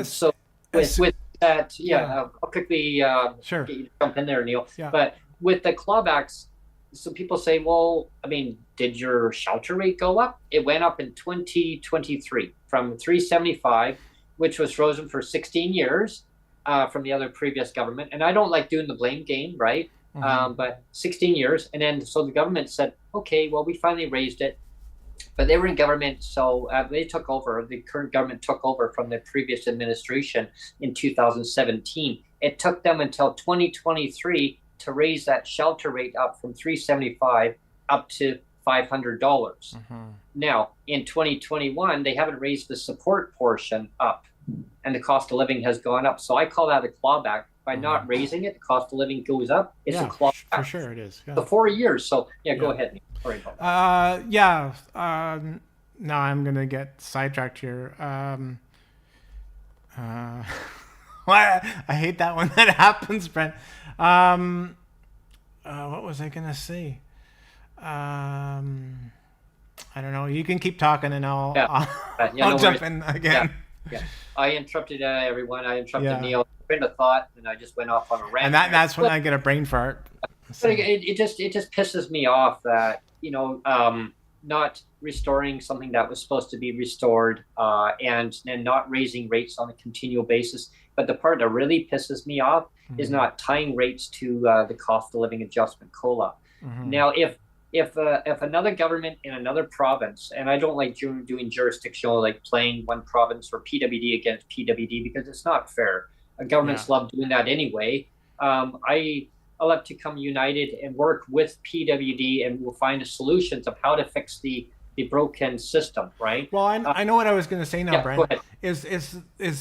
So with that, I'll quickly get you to jump in there, Neil. Yeah. But with the clawbacks, so people say, well, I mean, did your shelter rate go up? It went up in 2023 from $375, which was frozen for 16 years from the other previous government. And I don't like doing the blame game, right? But 16 years. And then so the government said, okay, well, we finally raised it. But they were in government, so they took over. The current government took over from the previous administration in 2017. It took them until 2023 to raise that shelter rate up from $375 up to $500. Now, in 2021, they haven't raised the support portion up, and the cost of living has gone up. So I call that a clawback. By not raising it, the cost of living goes up. It's a clawback. For sure it is. The 4 years. So, go ahead. Sorry about that. Now I'm going to get sidetracked here. I hate that when that happens, Brent. What was I going to say? I don't know. You can keep talking and I'll jump in again. Yeah. I interrupted everyone. I interrupted Neil. Train of thought, and I just went off on a rant. And that's when I get a brain fart. So. But it just pisses me off that not restoring something that was supposed to be restored, and not raising rates on a continual basis. But the part that really pisses me off is not tying rates to the cost of living adjustment COLA. Now, if another government in another province, and I don't like doing jurisdictional, like playing one province or PWD against PWD, because it's not fair. Governments love doing that anyway. I love to come united and work with PWD, and we'll find solutions of how to fix the broken system, right? Well, I know what I was going to say now, Brent. Go ahead. Is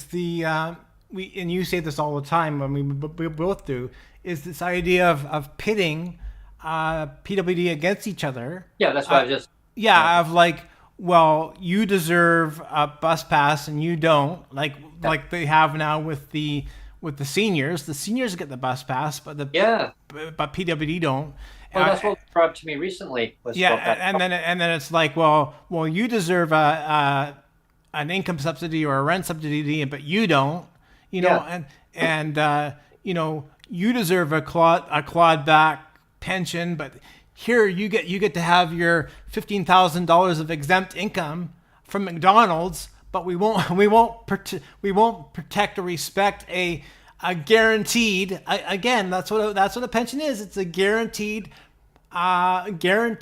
the we, and you say this all the time when we both do, is this idea of pitting PWD against each other. Yeah, that's what I was just... of like, well, you deserve a bus pass and you don't, like they have now with the seniors. The seniors get the bus pass, but but PWD don't. Well, that's what was brought up to me recently. And then it's like, well, you deserve an income subsidy or a rent subsidy, but you don't. You know, and you deserve a clawback pension, but here you get to have your $15,000 of exempt income from McDonald's, but we won't protect or respect a guaranteed. Again, that's what a pension is. It's a guaranteed income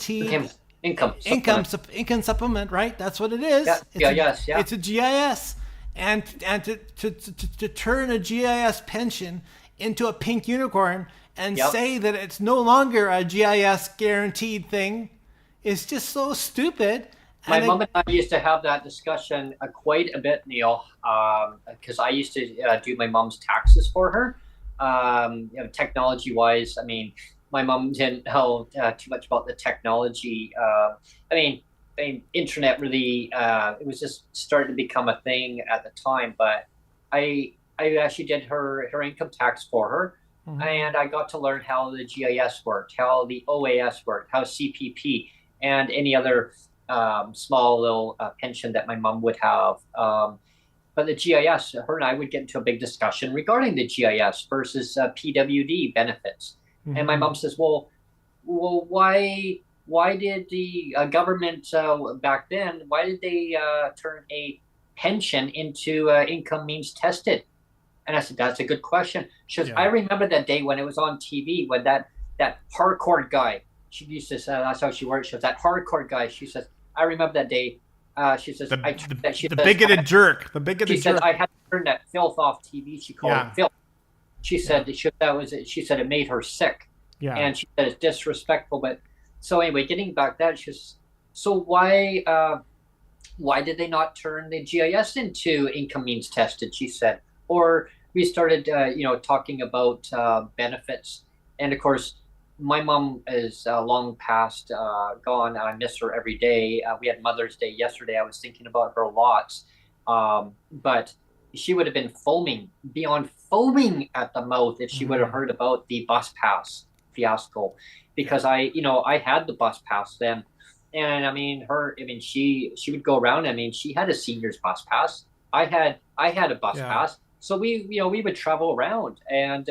supplement, right? That's what it is. It's a GIS, and to turn a GIS pension into a pink unicorn and say that it's no longer a GIS guaranteed thing is just so stupid. My mom and I used to have that discussion quite a bit, Neil, because I used to do my mom's taxes for her. Technology-wise, I mean, my mom didn't know too much about the technology. I mean, internet really it was just starting to become a thing at the time. But I actually did her income tax for her, and I got to learn how the GIS worked, how the OAS worked, how CPP, and any other small little pension that my mom would have. But the GIS, her and I would get into a big discussion regarding the GIS versus PWD benefits. And my mom says, well, why did the government back then, why did they turn a pension into income means tested? And I said, that's a good question. She goes, I remember that day when it was on TV, when that Harcourt guy, she used to say, that's how she worked. She was that Harcourt guy. She says, I remember that day. She says, the bigoted jerk. The bigoted jerk. She said, I had to turn that filth off TV. She called it filth. She said, she said it made her sick. Yeah. And she said, it's disrespectful. But so anyway, getting back that, so why did they not turn the GIS into income means tested? She said, or we started, talking about benefits. And of course, my mom is long past gone. I miss her every day. We had Mother's Day yesterday. I was thinking about her lots. But she would have been beyond foaming at the mouth if she would have heard about the bus pass fiasco. Because I had the bus pass then. And I mean, she would go around. I mean, she had a senior's bus pass. I had a bus pass. So we would travel around, and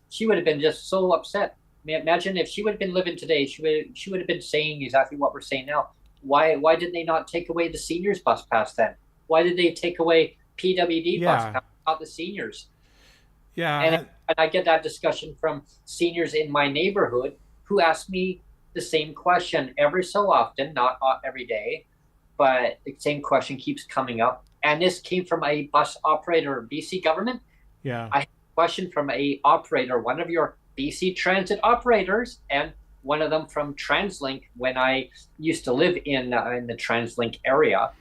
she would have been just so upset. I mean, imagine if she would have been living today, she would have been saying exactly what we're saying now. Why did they not take away the seniors bus pass then? Why did they take away PWD bus pass, not the seniors? Yeah. And I get that discussion from seniors in my neighborhood who ask me the same question every so often, not every day, but the same question keeps coming up. And this came from a bus operator, BC government. Yeah. I had a question from a operator, one of your BC Transit operators, and one of them from TransLink when I used to live in the TransLink area.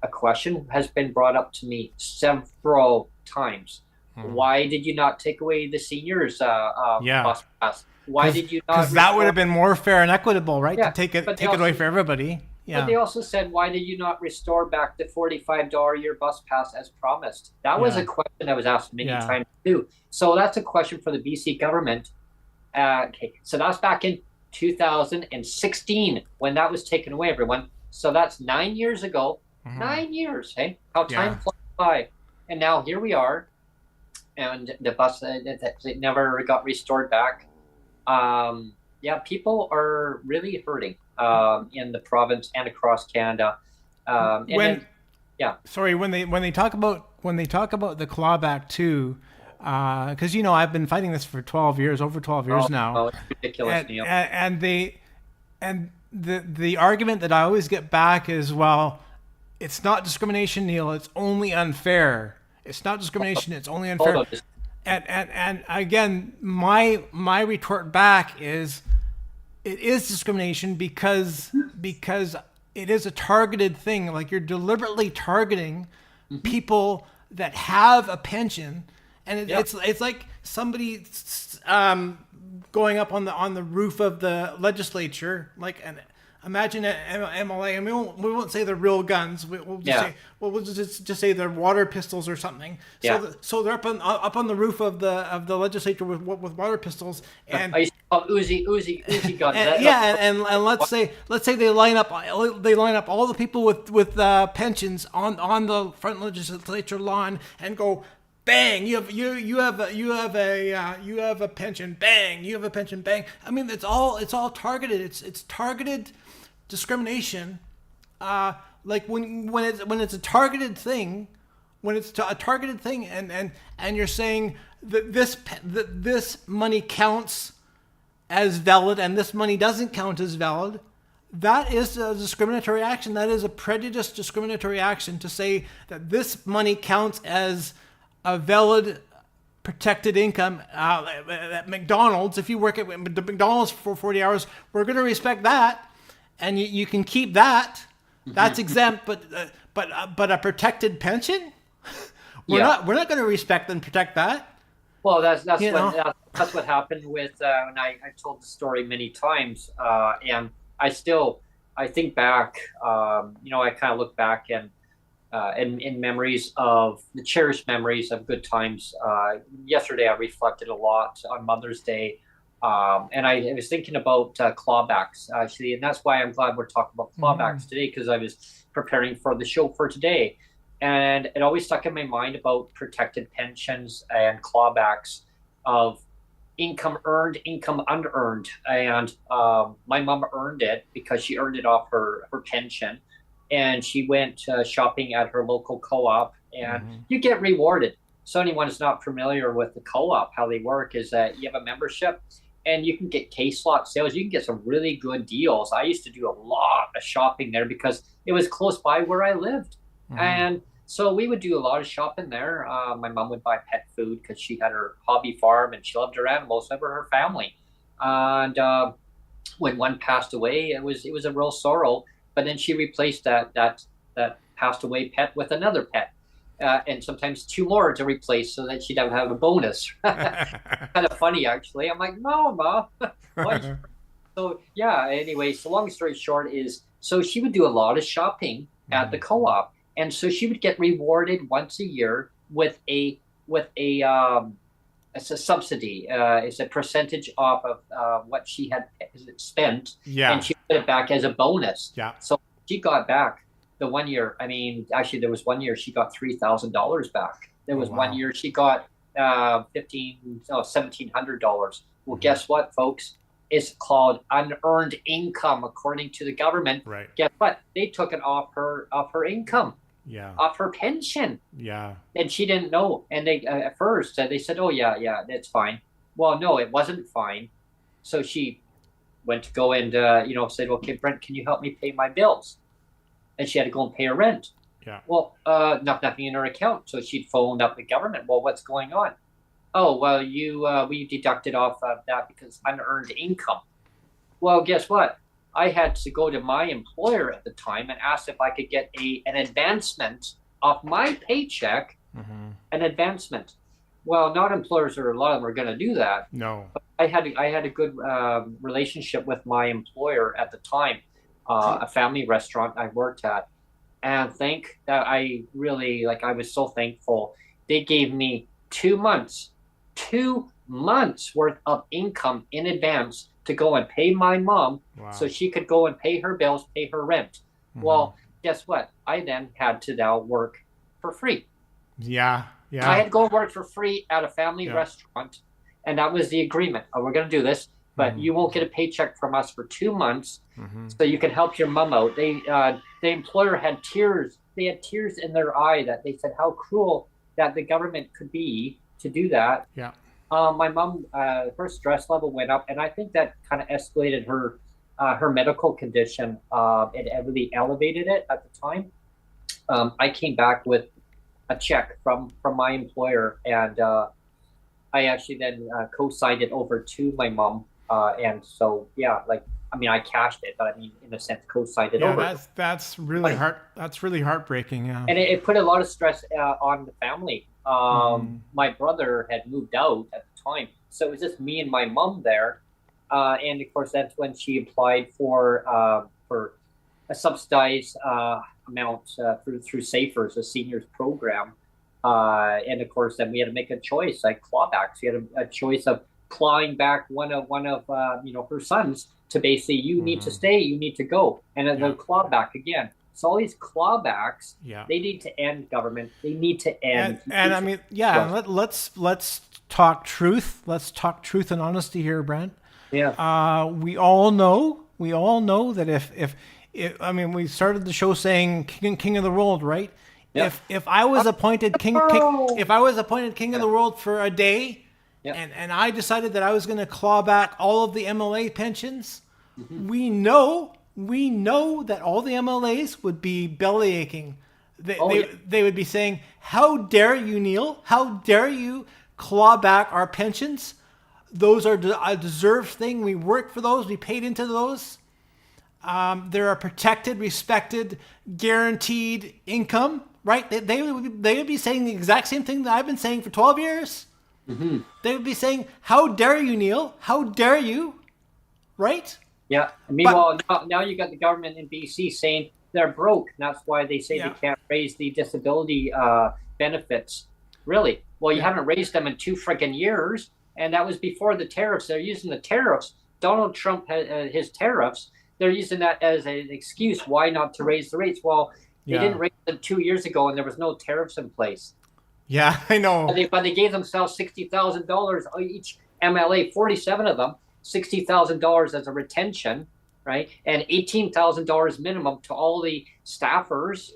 A question has been brought up to me several times. Why did you not take away the seniors bus pass? Why did you not? Because that would have been more fair and equitable, right? To take it away for everybody. Yeah. But they also said, why did you not restore back the $45 a year bus pass as promised? That was a question that was asked many times too. So that's a question for the BC government. Okay, so that's back in 2016 when that was taken away, everyone. So that's 9 years ago. 9 years, hey? How time flies by. And now here we are. And the bus, it never got restored back. People are really hurting in the province and across Canada. When they talk about the clawback too, because I've been fighting this for 12 years, over 12 years now. Oh, it's ridiculous, Neil. And the argument that I always get back is, well, it's not discrimination, Neil. It's only unfair. It's not discrimination. It's only unfair. And again, my retort back is, it is discrimination because it is a targeted thing. Like, you're deliberately targeting people that have a pension, and it's like somebody going up on the roof of the legislature, like imagine an MLA, and we won't say they're real guns. We'll just say they're water pistols or something. So they're up on the roof of the legislature with water pistols, and I used to call Uzi guns. And let's say they line up all the people with pensions on the front legislature lawn and go, bang! You have a pension. Bang! You have a pension. Bang! I mean, it's all targeted. It's targeted discrimination. Like when it's a targeted thing, and you're saying that this money counts as valid and this money doesn't count as valid. That is a discriminatory action. That is a prejudiced discriminatory action to say that this money counts as a valid protected income. At McDonald's, if you work at McDonald's for 40 hours, we're going to respect that, and you can keep that. That's exempt, but a protected pension, we're not going to respect and protect that. Well, that's You what know? that's what happened with and I told the story many times, and I think back, I kind of look back and in memories of the cherished memories of good times. Yesterday, I reflected a lot on Mother's Day, and I was thinking about clawbacks actually, and that's why I'm glad we're talking about clawbacks today because I was preparing for the show for today, and it always stuck in my mind about protected pensions and clawbacks of income earned, income unearned, and my mom earned it because she earned it off her pension, and she went shopping at her local co-op, and you get rewarded. So anyone who's not familiar with the co-op, how they work is that you have a membership, and you can get case lot sales. You can get some really good deals. I used to do a lot of shopping there because it was close by where I lived, and so we would do a lot of shopping there. My mom would buy pet food because she had her hobby farm and she loved her animals, so were her family. And when one passed away, it was a real sorrow. But then she replaced that passed away pet with another pet, and sometimes two more to replace so that she'd have a bonus. Kind of funny, actually. I'm like, no, ma. So yeah. Anyway, so long story short is, so she would do a lot of shopping at the co-op, and so she would get rewarded once a year with a it's a subsidy. It's a percentage off of what she had spent, and she put it back as a bonus. Yeah. So she got back the 1 year. I mean, actually, there was 1 year she got $3,000 back. There was 1 year she got $1,700. Well, guess what, folks? It's called unearned income, according to the government. Right. Guess what? They took it off her income. Yeah. Off her pension. Yeah. And she didn't know. And they at first they said, "Oh yeah, that's fine." Well, no, it wasn't fine. So she went to go and said, "Okay, Brent, can you help me pay my bills?" And she had to go and pay her rent. Yeah. Well, nothing in her account. So she'd phoned up the government. Well, what's going on? Oh, well, we deducted off of that because unearned income. Well, guess what? I had to go to my employer at the time and ask if I could get an advancement off my paycheck, an advancement. Well, not employers, or a lot of them are going to do that. No. But I had a good relationship with my employer at the time, a family restaurant I worked at, and I was so thankful. They gave me 2 months worth of income in advance to go and pay my mom so she could go and pay her bills, pay her rent. Well, guess what? I then had to now work for free. Yeah. I had to go and work for free at a family restaurant, and that was the agreement. Oh, we're going to do this, but you won't get a paycheck from us for 2 months, so you can help your mom out. The employer had tears. They had tears in their eye that they said how cruel that the government could be to do that. Yeah. My mom, her stress level went up, and I think that kind of escalated her medical condition. It really elevated it at the time. I came back with a check from my employer, and I actually then co-signed it over to my mom. And so, I cashed it, but in a sense, co-signed it over. That's really That's really heartbreaking. Yeah. And it put a lot of stress on the family. My brother had moved out at the time, so it was just me and my mom there. And of course, that's when she applied for a subsidized amount through SAFERS, a seniors program. And of course, then we had to make a choice, like clawbacks. We had a choice of clawing back one of her sons to basically, you need to stay, you need to go, and then they'll claw back again. So all these clawbacks, they need to end, government. They need to end. And let's talk truth. Let's talk truth and honesty here, Brent. Yeah. We all know that if we started the show saying king of the world, right? Yeah. If I was appointed king of the world for a day, and I decided that I was going to claw back all of the MLA pensions, we know that all the MLAs would be belly aching. They would be saying, "How dare you, Neil? How dare you claw back our pensions? Those are a deserved thing. We worked for those. We paid into those. They're a protected, respected, guaranteed income." Right? They would be saying the exact same thing that I've been saying for 12 years. Mm-hmm. They would be saying, "How dare you, Neil? How dare you?" Right? Yeah. But Meanwhile, now you got the government in BC saying they're broke. That's why they say they yeah, can't raise the disability benefits. Really? Well, you yeah, haven't raised them in 2 freaking years, and that was before the tariffs. They're using the tariffs. Donald Trump had his tariffs. They're using that as an excuse why not to raise the rates. Well, they yeah, didn't raise them 2 years ago, and there was no tariffs in place. yeah. I know. But they gave themselves $60,000 each MLA, 47 of them, $60,000 as a retention, right? And $18,000 minimum to all the staffers.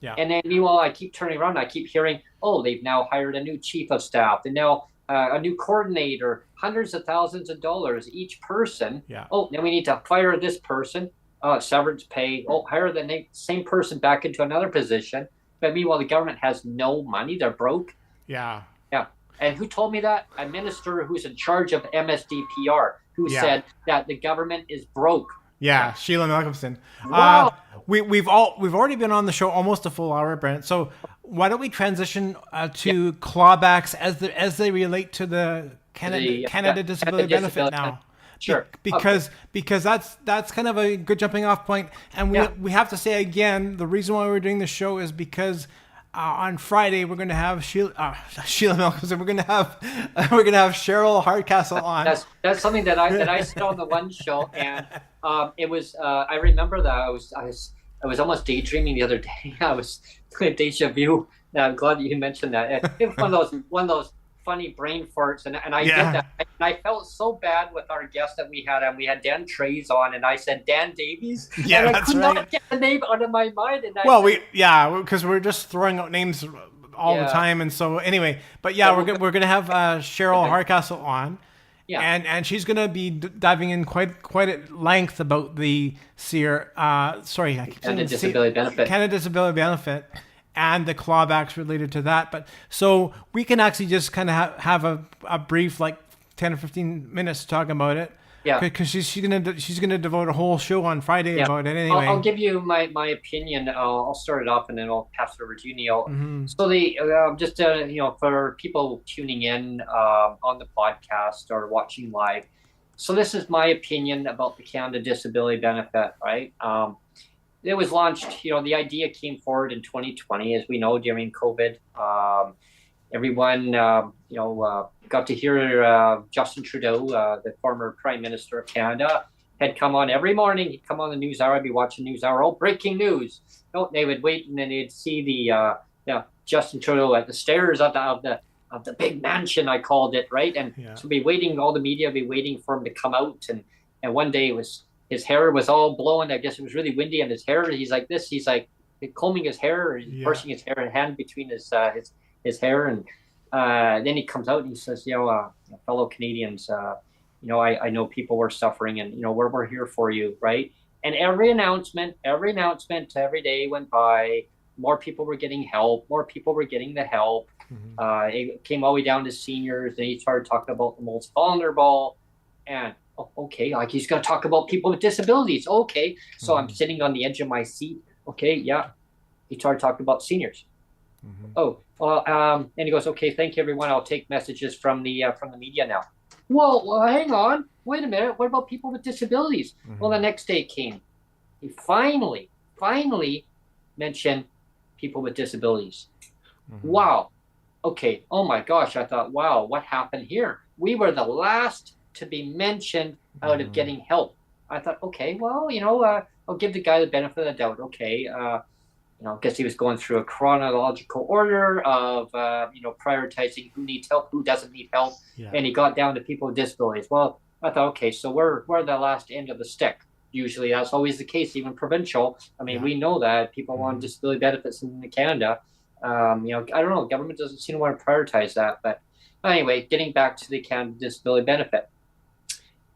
Yeah, And then meanwhile, I keep turning around. I keep hearing, oh, they've now hired a new chief of staff. And now a new coordinator, hundreds of thousands of dollars each person. yeah, Oh, now we need to fire this person, severance pay. Oh, hire the same person back into another position. But meanwhile, the government has no money. They're broke. yeah, Yeah. And who told me that? A minister who's in charge of MSDPR, who yeah. said that the government is broke. Yeah, Sheila Malcolmson. Wow. We've already been on the show almost a full hour, Brent. So why don't we transition to clawbacks as they relate to the Canada Disability Benefit now? Sure. Because that's kind of a good jumping off point. And we have to say again, the reason why we're doing this show is because on Friday we're going to have Sheila Malcolmson. We're going to have Cheryl Hardcastle on. That's something that I said on the one show, and it was I remember that I was almost daydreaming the other day. I was deja vu. I'm glad you mentioned that. It was one of those funny brain farts, and I did that. And I felt so bad with our guest that we had, and we had Dan Trays on, and I said Dan Davies. Yeah, and I could not get the name out of my mind. And because we're just throwing out names all the time, and so anyway. But we're gonna have Cheryl Hardcastle on. Yeah. And she's going to be diving in quite at length about the Canada Disability Benefit and the clawbacks related to that. But so we can actually just kind of have a brief 10 or 15 minutes talking about it. Yeah. Because she's gonna devote a whole show on Friday about it anyway. I'll give you my opinion. I'll start it off and then I'll pass it over to you, Neil. Mm-hmm. So the for people tuning in on the podcast or watching live. So this is my opinion about the Canada Disability Benefit, right? It was launched. The idea came forward in 2020, as we know, during COVID. Everyone, got to hear Justin Trudeau, the former Prime Minister of Canada, had come on every morning. He'd come on the news hour. I'd be watching news hour. Oh, breaking news! No, they would wait, and then they'd see the Justin Trudeau at the stairs of the big mansion. I called it, right, and so be waiting. All the media be waiting for him to come out, and one day his hair was all blowing. I guess it was really windy, and his hair. He's like this. He's like combing his hair, brushing his hair, and hand between his hair, and then he comes out and he says, fellow Canadians, I know people were suffering, and we're here for you, right? And every announcement every day went by. More people were getting help. More people were getting the help. Mm-hmm. It came all the way down to seniors. Then he started talking about the most vulnerable, and okay, he's going to talk about people with disabilities. Okay, so I'm sitting on the edge of my seat. Okay, yeah, he started talking about seniors. Mm-hmm. Oh, well, and he goes, okay, thank you, everyone. I'll take messages from the media now. Well, hang on. Wait a minute. What about people with disabilities? Mm-hmm. Well, the next day came. He finally mentioned people with disabilities. Mm-hmm. Wow. Okay. Oh, my gosh. I thought, wow, what happened here? We were the last to be mentioned out of getting help. I thought, okay, well, I'll give the guy the benefit of the doubt. Okay. I guess he was going through a chronological order of, prioritizing who needs help, who doesn't need help. Yeah. And he got down to people with disabilities. Well, I thought, okay, so we're the last end of the stick. Usually that's always the case, even provincial. I mean, we know that people want disability benefits in Canada. I don't know, government doesn't seem to want to prioritize that. But anyway, getting back to the Canada Disability Benefit.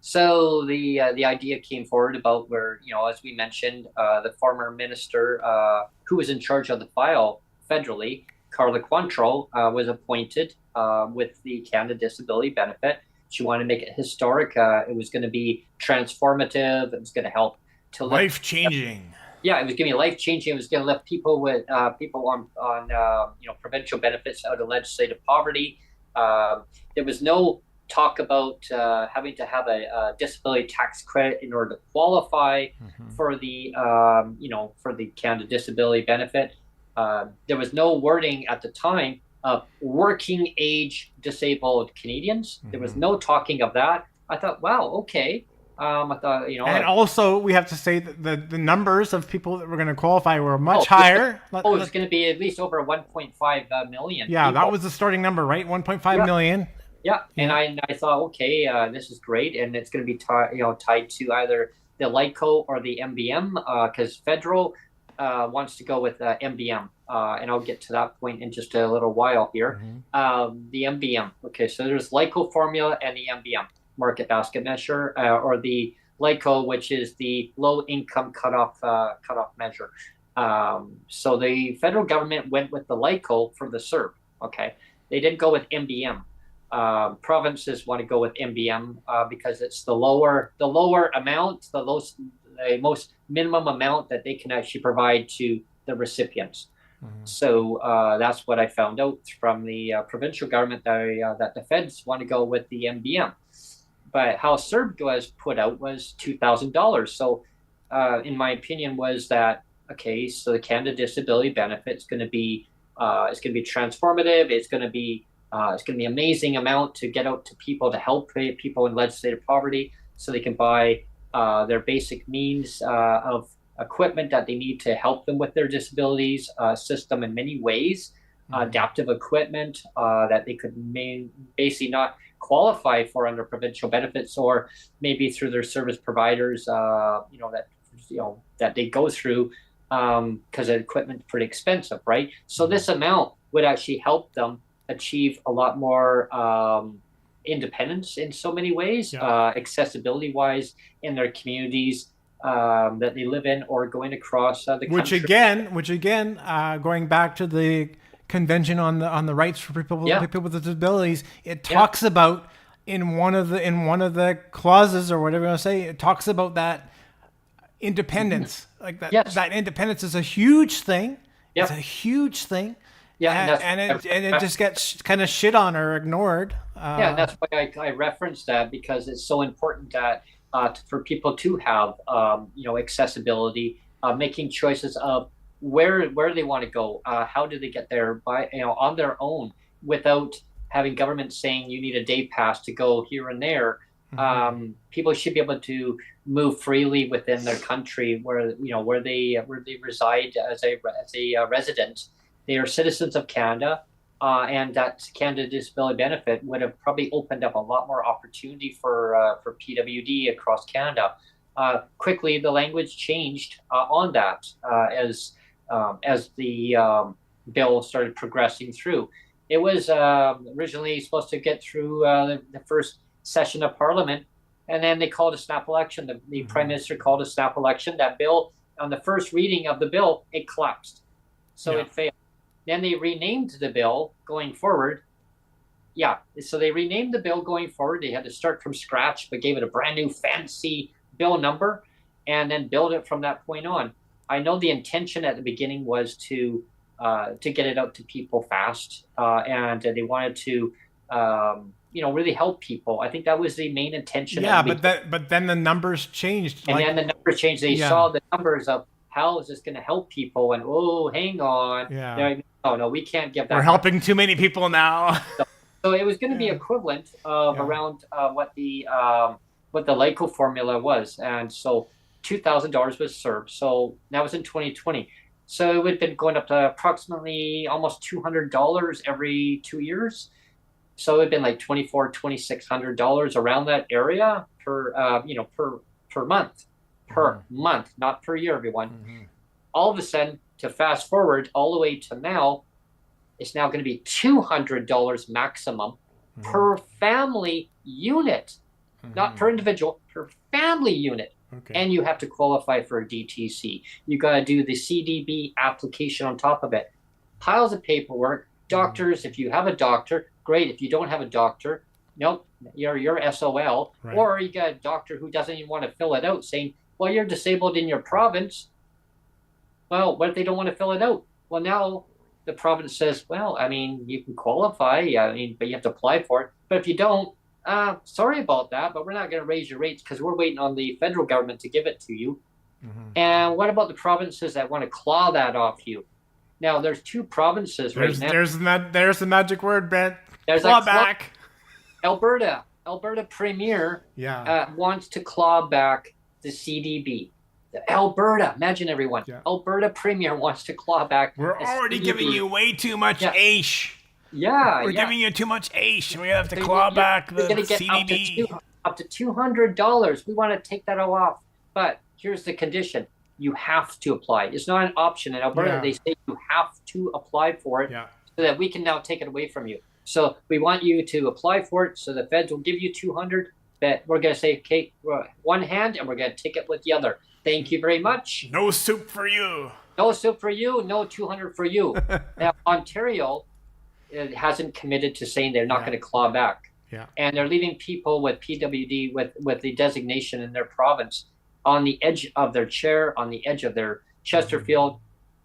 So the idea came forward about where, as we mentioned, the former minister who was in charge of the file federally, Carla Quantrill, was appointed with the Canada Disability Benefit. She wanted to make it historic. It was going to be transformative. It was going to help to life-changing. Yeah, it was going to be life-changing. It was going to lift people with people on provincial benefits out of legislative poverty. There was no talk about having to have a disability tax credit in order to qualify for the for the Canada Disability Benefit. There was no wording at the time of working age disabled Canadians. There was no talking of that. I thought, wow, okay. I thought, And also, we have to say that the numbers of people that were going to qualify were much oh, higher. it's going to be at least over 1.5 million Yeah, people. that was the starting number, right? 1.5 Yeah. million. Yeah, and I thought, okay, this is great, and it's going to be tied to either the LICO or the MBM, because federal wants to go with MBM, and I'll get to that point in just a little while here. The MBM, okay, so there's LICO formula and the MBM, market basket measure, or the LICO, which is the low income cutoff measure. So the federal government went with the LICO for the CERB. Okay, they didn't go with MBM. Provinces want to go with MBM because it's the lower amount, the most minimum amount that they can actually provide to the recipients. So that's what I found out from the provincial government that the feds want to go with the MBM. But how CERB was put out was $2,000. So in my opinion was that, okay, so the Canada Disability Benefit is going to be transformative. It's going to be amazing amount to get out to people, to help people in legislative poverty so they can buy their basic needs of equipment that they need to help them with their disabilities, assist them in many ways, adaptive equipment that they could basically not qualify for under provincial benefits, or maybe through their service providers, that they go through because the equipment's pretty expensive, right? So this amount would actually help them achieve a lot more independence in so many ways, accessibility wise in their communities that they live in or going across the country. Which again, going back to the Convention on the rights for people with disabilities, it talks about in one of the clauses or whatever you want to say, it talks about that independence, like that. Yes. That independence is a huge thing. Yep. It's a huge thing. Yeah, and it just gets kind of shit on or ignored. And that's why I referenced that, because it's so important that for people to have accessibility, making choices of where they want to go, how do they get there on their own without having government saying you need a day pass to go here and there. People should be able to move freely within their country where they reside as a resident. They are citizens of Canada, and that Canada Disability Benefit would have probably opened up a lot more opportunity for PWD across Canada. Quickly, the language changed on that as the bill started progressing through. It was originally supposed to get through the first session of Parliament, and then they called a snap election. The Prime Minister called a snap election. That bill, on the first reading of the bill, it collapsed. So it failed. Then they renamed the bill going forward. So they renamed the bill going forward. They had to start from scratch, but gave it a brand new fancy bill number and then build it from that point on. I know the intention at the beginning was to get it out to people fast, and they wanted to really help people. I think that was the main intention. Yeah, but then the numbers changed. And then the numbers changed. They saw the numbers of how is this going to help people, and hang on. No, we can't give that. We're helping too many people now. So it was going to be equivalent of around what the LICO formula was, and so $2,000 was served. So that was in 2020. So it would have been going up to approximately almost $200 every 2 years. So it would have been like $2,400, $2,600 around that area per month, not per year, everyone. All of a sudden, to fast forward all the way to now, it's now going to be $200 maximum per family unit, not per individual, per family unit. Okay. And you have to qualify for a DTC. You got to do the CDB application on top of it. Piles of paperwork. Doctors, if you have a doctor, great. If you don't have a doctor, nope, you're SOL. Right. Or you got a doctor who doesn't even want to fill it out, saying, well, you're disabled in your province. Well, what if they don't want to fill it out? Well, now the province says, well, I mean, you can qualify, I mean, but you have to apply for it. But if you don't, sorry about that, but we're not going to raise your rates because we're waiting on the federal government to give it to you. And what about the provinces that want to claw that off you? Now, there's two provinces right now. There's the magic word, Brent. There's Clawback. Alberta Premier wants to claw back the CDB. Alberta, imagine everyone. Yeah. Alberta Premier wants to claw back. We're already giving you way too much AISH. Yeah, we're giving you too much AISH. We have to claw back the CDB. Up to $200. We want to take that all off. But here's the condition. You have to apply. It's not an option. In Alberta, they say you have to apply for it so that we can now take it away from you. So we want you to apply for it so the feds will give you 200. But we're going to say, okay, one hand, and we're going to take it with the other. Thank you very much. No soup for you. No soup for you. No 200 for you. Now, Ontario hasn't committed to saying they're not going to claw back. Yeah. And they're leaving people with PWD with the designation in their province on the edge of their chair, on the edge of their Chesterfield,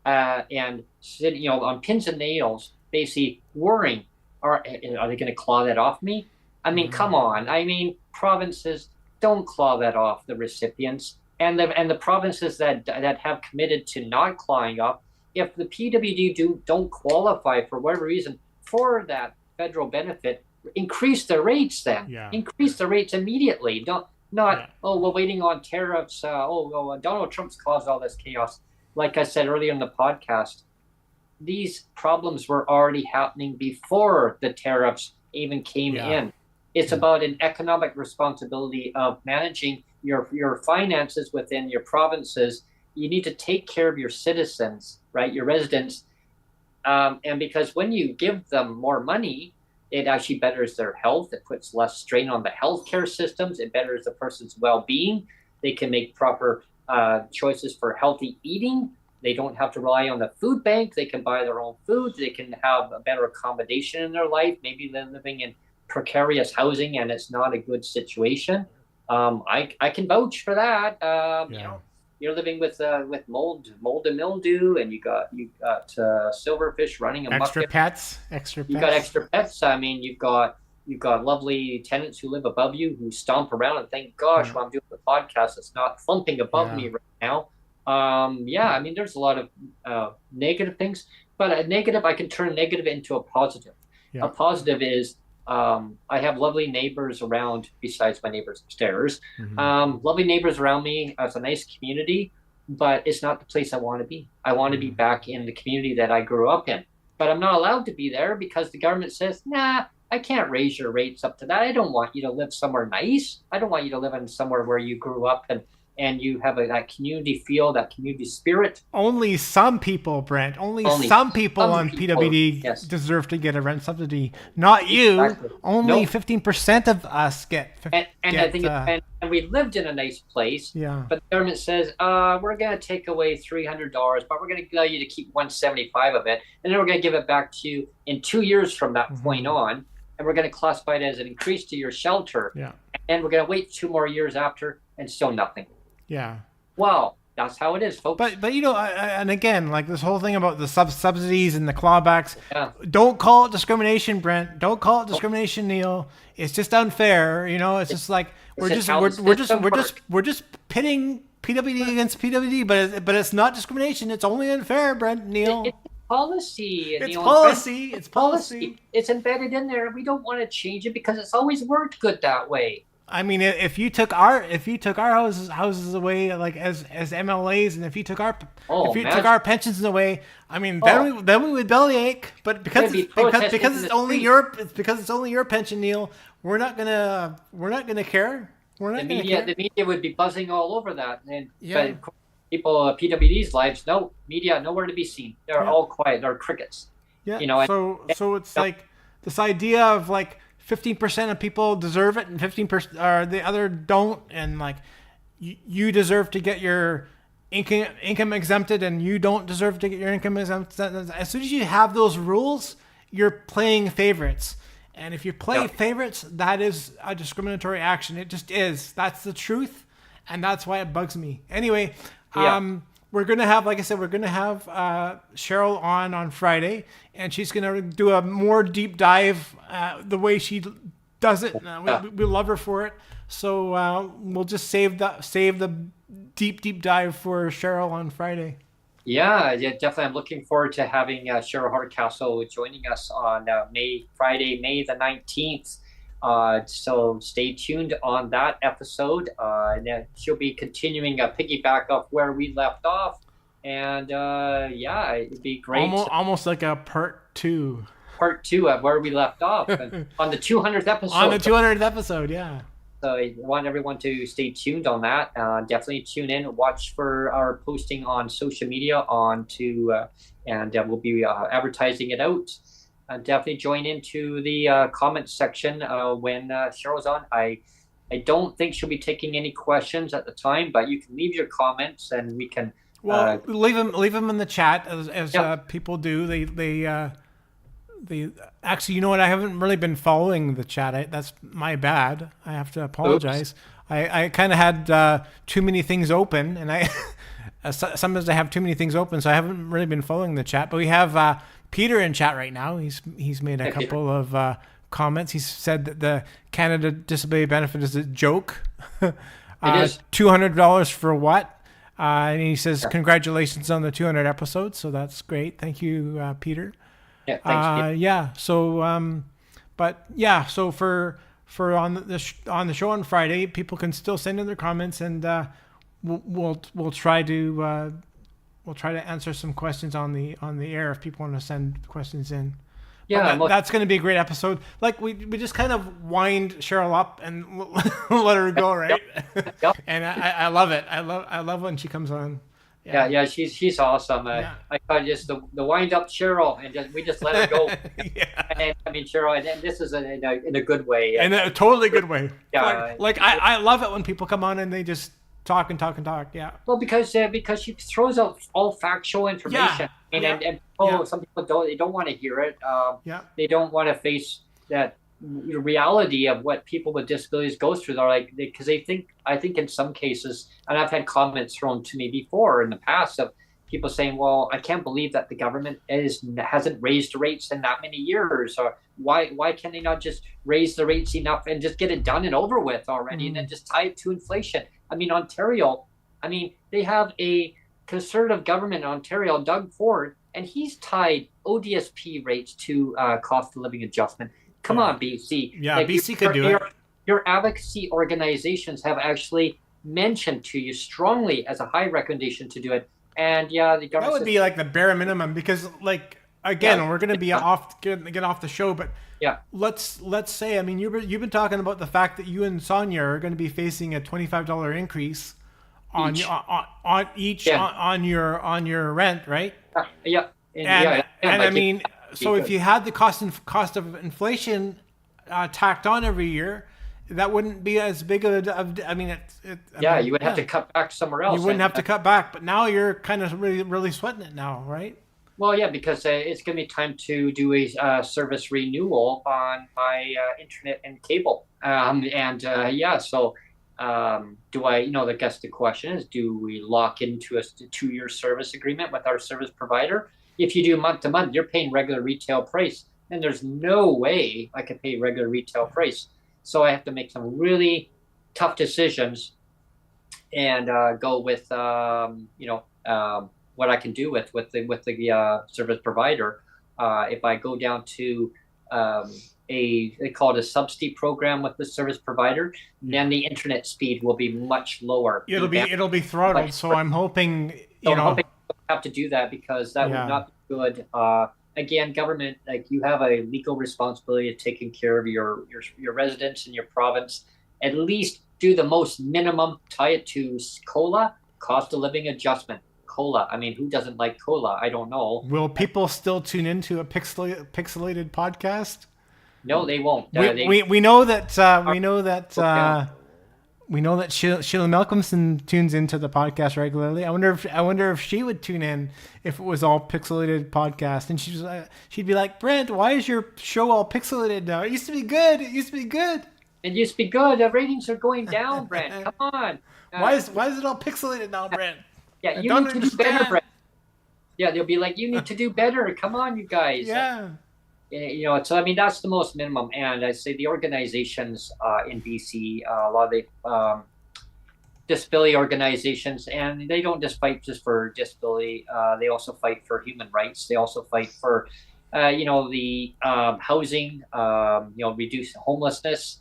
and sitting, on pins and nails, basically worrying, are they going to claw that off me? I mean, come on. I mean, provinces don't claw that off the recipients. And the provinces that have committed to not clawing off, if the PWD don't qualify for whatever reason for that federal benefit, increase the rates then. Yeah. Increase the rates immediately. We're waiting on tariffs. Donald Trump's caused all this chaos. Like I said earlier in the podcast, these problems were already happening before the tariffs even came in. It's about an economic responsibility of managing your finances within your provinces. You need to take care of your citizens, right? Your residents. And because when you give them more money, it actually betters their health. It puts less strain on the healthcare systems. It betters the person's well-being. They can make proper choices for healthy eating. They don't have to rely on the food bank. They can buy their own food. They can have a better accommodation in their life. Maybe they're living in precarious housing and it's not a good situation. I can vouch for that. You're living with mold and mildew, and you got silverfish running amok. Extra pets. You got extra pets. I mean, you've got lovely tenants who live above you who stomp around, and thank gosh, when I'm doing the podcast, it's not thumping above me right now. I mean, there's a lot of negative things, but a negative, I can turn negative into a positive. A positive is I have lovely neighbors around besides my neighbors upstairs. Lovely neighbors around me. It's a nice community, but it's not the place I want to be. I want to be back in the community that I grew up in, but I'm not allowed to be there because the government says, nah, I can't raise your rates up to that. I don't want you to live somewhere nice. I don't want you to live in somewhere where you grew up and you have that community feel, that community spirit. Only some people, Brent. Only some people on PWD deserve to get a rent subsidy. Not you. Exactly. Only 15% of us get. And we lived in a nice place. Yeah. But the government says, we're going to take away $300, but we're going to allow you to keep $175 of it, and then we're going to give it back to you in 2 years from that point on, and we're going to classify it as an increase to your shelter. Yeah. And we're going to wait 2 more years after, and still nothing. Yeah. Wow, that's how it is, folks. But and again, like this whole thing about the subsidies and the clawbacks. Yeah. Don't call it discrimination, Brent. Don't call it discrimination, Neil. It's just unfair. It's just like we're just pitting PWD against PWD, but it's not discrimination. It's only unfair, Brent, Neil. It's policy. It's policy. It's policy. It's embedded in there. We don't want to change it because it's always worked good that way. I mean, if you took our houses away, like as MLAs, and if you took our pensions away, I mean, then we would bellyache. But because it's only your pension, Neil, we're not gonna care. The media would be buzzing all over that, but people, PWD's lives, no media, nowhere to be seen. They're all quiet. They're crickets. Yeah. So it's like this idea of like 15% of people deserve it and 15% or the other don't, and like you deserve to get your income exempted and you don't deserve to get your income exempted. As soon as you have those rules, you're playing favorites. And if you play favorites, that is a discriminatory action. It just is. That's the truth, and that's why it bugs me. Anyway, we're gonna have, like I said, we're gonna have Cheryl on Friday, and she's gonna do a more deep dive the way she does it. We love her for it. So we'll just save the deep dive for Cheryl on Friday. Yeah, definitely. I'm looking forward to having Cheryl Hardcastle joining us on Friday, May the 19th. So stay tuned on that episode. And she'll be continuing a piggyback off where we left off. And yeah, it'd be great. Almost like a part two. Part two of where we left off on the 200th episode. On the 200th episode, yeah. So I want everyone to stay tuned on that. Definitely tune in, watch for our posting on social media and we'll be advertising it out. Definitely join into the comment section when Cheryl's on. I don't think she'll be taking any questions at the time, but you can leave your comments and we can. Leave them in the chat as people do. They actually, you know what? I haven't really been following the chat. That's my bad. I have to apologize. I kind of had too many things open, and I sometimes I have too many things open, so I haven't really been following the chat. But we have Peter in chat right now. He's made a couple of comments. He said that the Canada Disability Benefit is a joke. It is. $200 for what? And he says congratulations on the 200 episodes. So that's great. Thank you, Peter. Yeah, thanks. Yeah. So, but yeah. So for on the show on Friday, people can still send in their comments, and we'll try to answer some questions on the air if people want to send questions in. Yeah, that's going to be a great episode. Like we just kind of wind Cheryl up and let her go, right? Yep. And I love it. I love when she comes on. Yeah, she's awesome. I thought just the wind up Cheryl, and we just let her go. And I mean Cheryl, and this is in a good way. In a totally good way. Yeah. Like I love it when people come on and they just talk and talk and talk. Yeah. Well, because she throws out all factual information, and some people don't want to hear it. They don't want to face that reality of what people with disabilities go through. They're like, because I think in some cases, and I've had comments thrown to me before in the past of people saying, well, I can't believe that the government hasn't raised rates in that many years, or why can they not just raise the rates enough and just get it done and over with already, and then just tie it to inflation? I mean, Ontario, they have a conservative government in Ontario, Doug Ford, and he's tied ODSP rates to cost of living adjustment. Come on, BC. Yeah, like BC could do it. Your advocacy organizations have actually mentioned to you strongly as a high recommendation to do it. And the government that would be like the bare minimum, because like again, we're going to be get off the show, but let's say, I mean, you've been talking about the fact that you and Sonia are going to be facing a $25 increase on your rent, right? And I mean, so if you had the cost of inflation tacked on every year, that wouldn't be as big of you would have to cut back somewhere else. You wouldn't have to cut back, but now you're kind of really sweating it now, right? Well, yeah, because it's going to be time to do a service renewal on my internet and cable. So do I, I guess the question is, do we lock into a 2-year service agreement with our service provider? If you do month to month, you're paying regular retail price, and there's no way I could pay regular retail price. So I have to make some really tough decisions and go with what I can do with the service provider. If I go down to they call it a subsidy program with the service provider, then the internet speed will be much lower. It'll be throttled. So I'm hoping I'm hoping have to do that, because that would not be good. Again, government, like, you have a legal responsibility of taking care of your residents in your province. At least do the most minimum, tie it to COLA, cost of living adjustment. COLA. I mean, who doesn't like COLA? I don't know. Will people still tune into a pixelated podcast? No, they won't. We know that. We know that Sheila Malcolmson tunes into the podcast regularly. I wonder if she would tune in if it was all pixelated podcast, and she'd be like, Brent, why is your show all pixelated now? It used to be good. It used to be good. The ratings are going down, Brent. Come on. Why is it all pixelated now, Brent? Yeah, I you don't need to do better, understand. Brent. Yeah, they'll be like, you need to do better. Come on, you guys. Yeah. You know, so I mean, that's the most minimum. And I say the organizations in BC, a lot of the disability organizations, and they don't just fight just for disability. They also fight for human rights. They also fight for, you know, the housing, you know, reduce homelessness.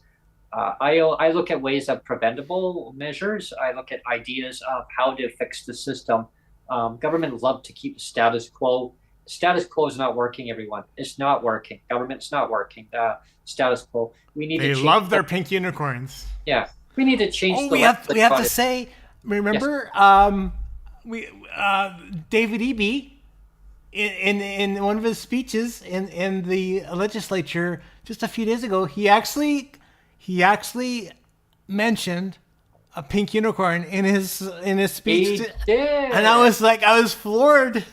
I look at ways of preventable measures. I look at ideas of how to fix the system. Government love to keep the status quo. Status quo is not working, everyone. It's not working. Government's not working. Status quo. We need to They change. love their pink unicorns. Yeah, we need to change Oh, the. we have to say, remember, we David Eby in one of his speeches in the legislature just a few days ago, he actually mentioned a pink unicorn in his speech, He did. and I was floored.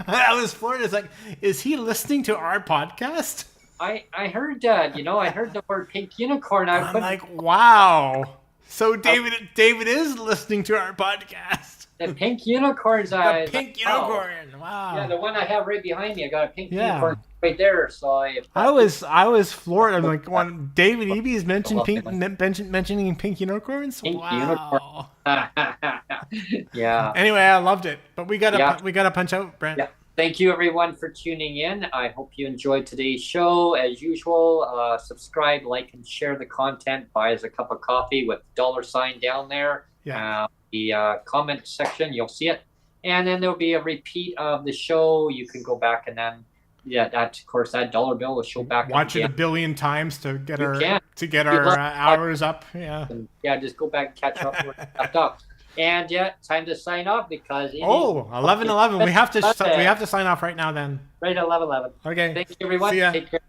I was floored. It's like, is he listening to our podcast? I heard that. You know, I heard the word pink unicorn. I'm like, wow. So David is listening to our podcast. The pink unicorns. The pink unicorn. Wow. Yeah, the one I have right behind me. I got a pink unicorn right there. So I was floored. I'm like, when David Eby is mentioning pink unicorns. Pink wow. unicorn. Yeah. Anyway, I loved it, but we gotta punch out, Brent. Yeah. Thank you, everyone, for tuning in. I hope you enjoyed today's show. As usual, subscribe, like, and share the content. Buy us a cup of coffee with $sign down there. Yeah. The comment section, you'll see it. And then there'll be a repeat of the show. You can go back and then, that of course, that dollar bill will show back. Watch it a billion times to get our hours up. Yeah. And just go back and catch up where it's left up. And time to sign off because 11:11. We have to sign off right now then. Right at 11:11. Okay. Thank you, everyone. See ya. Take care.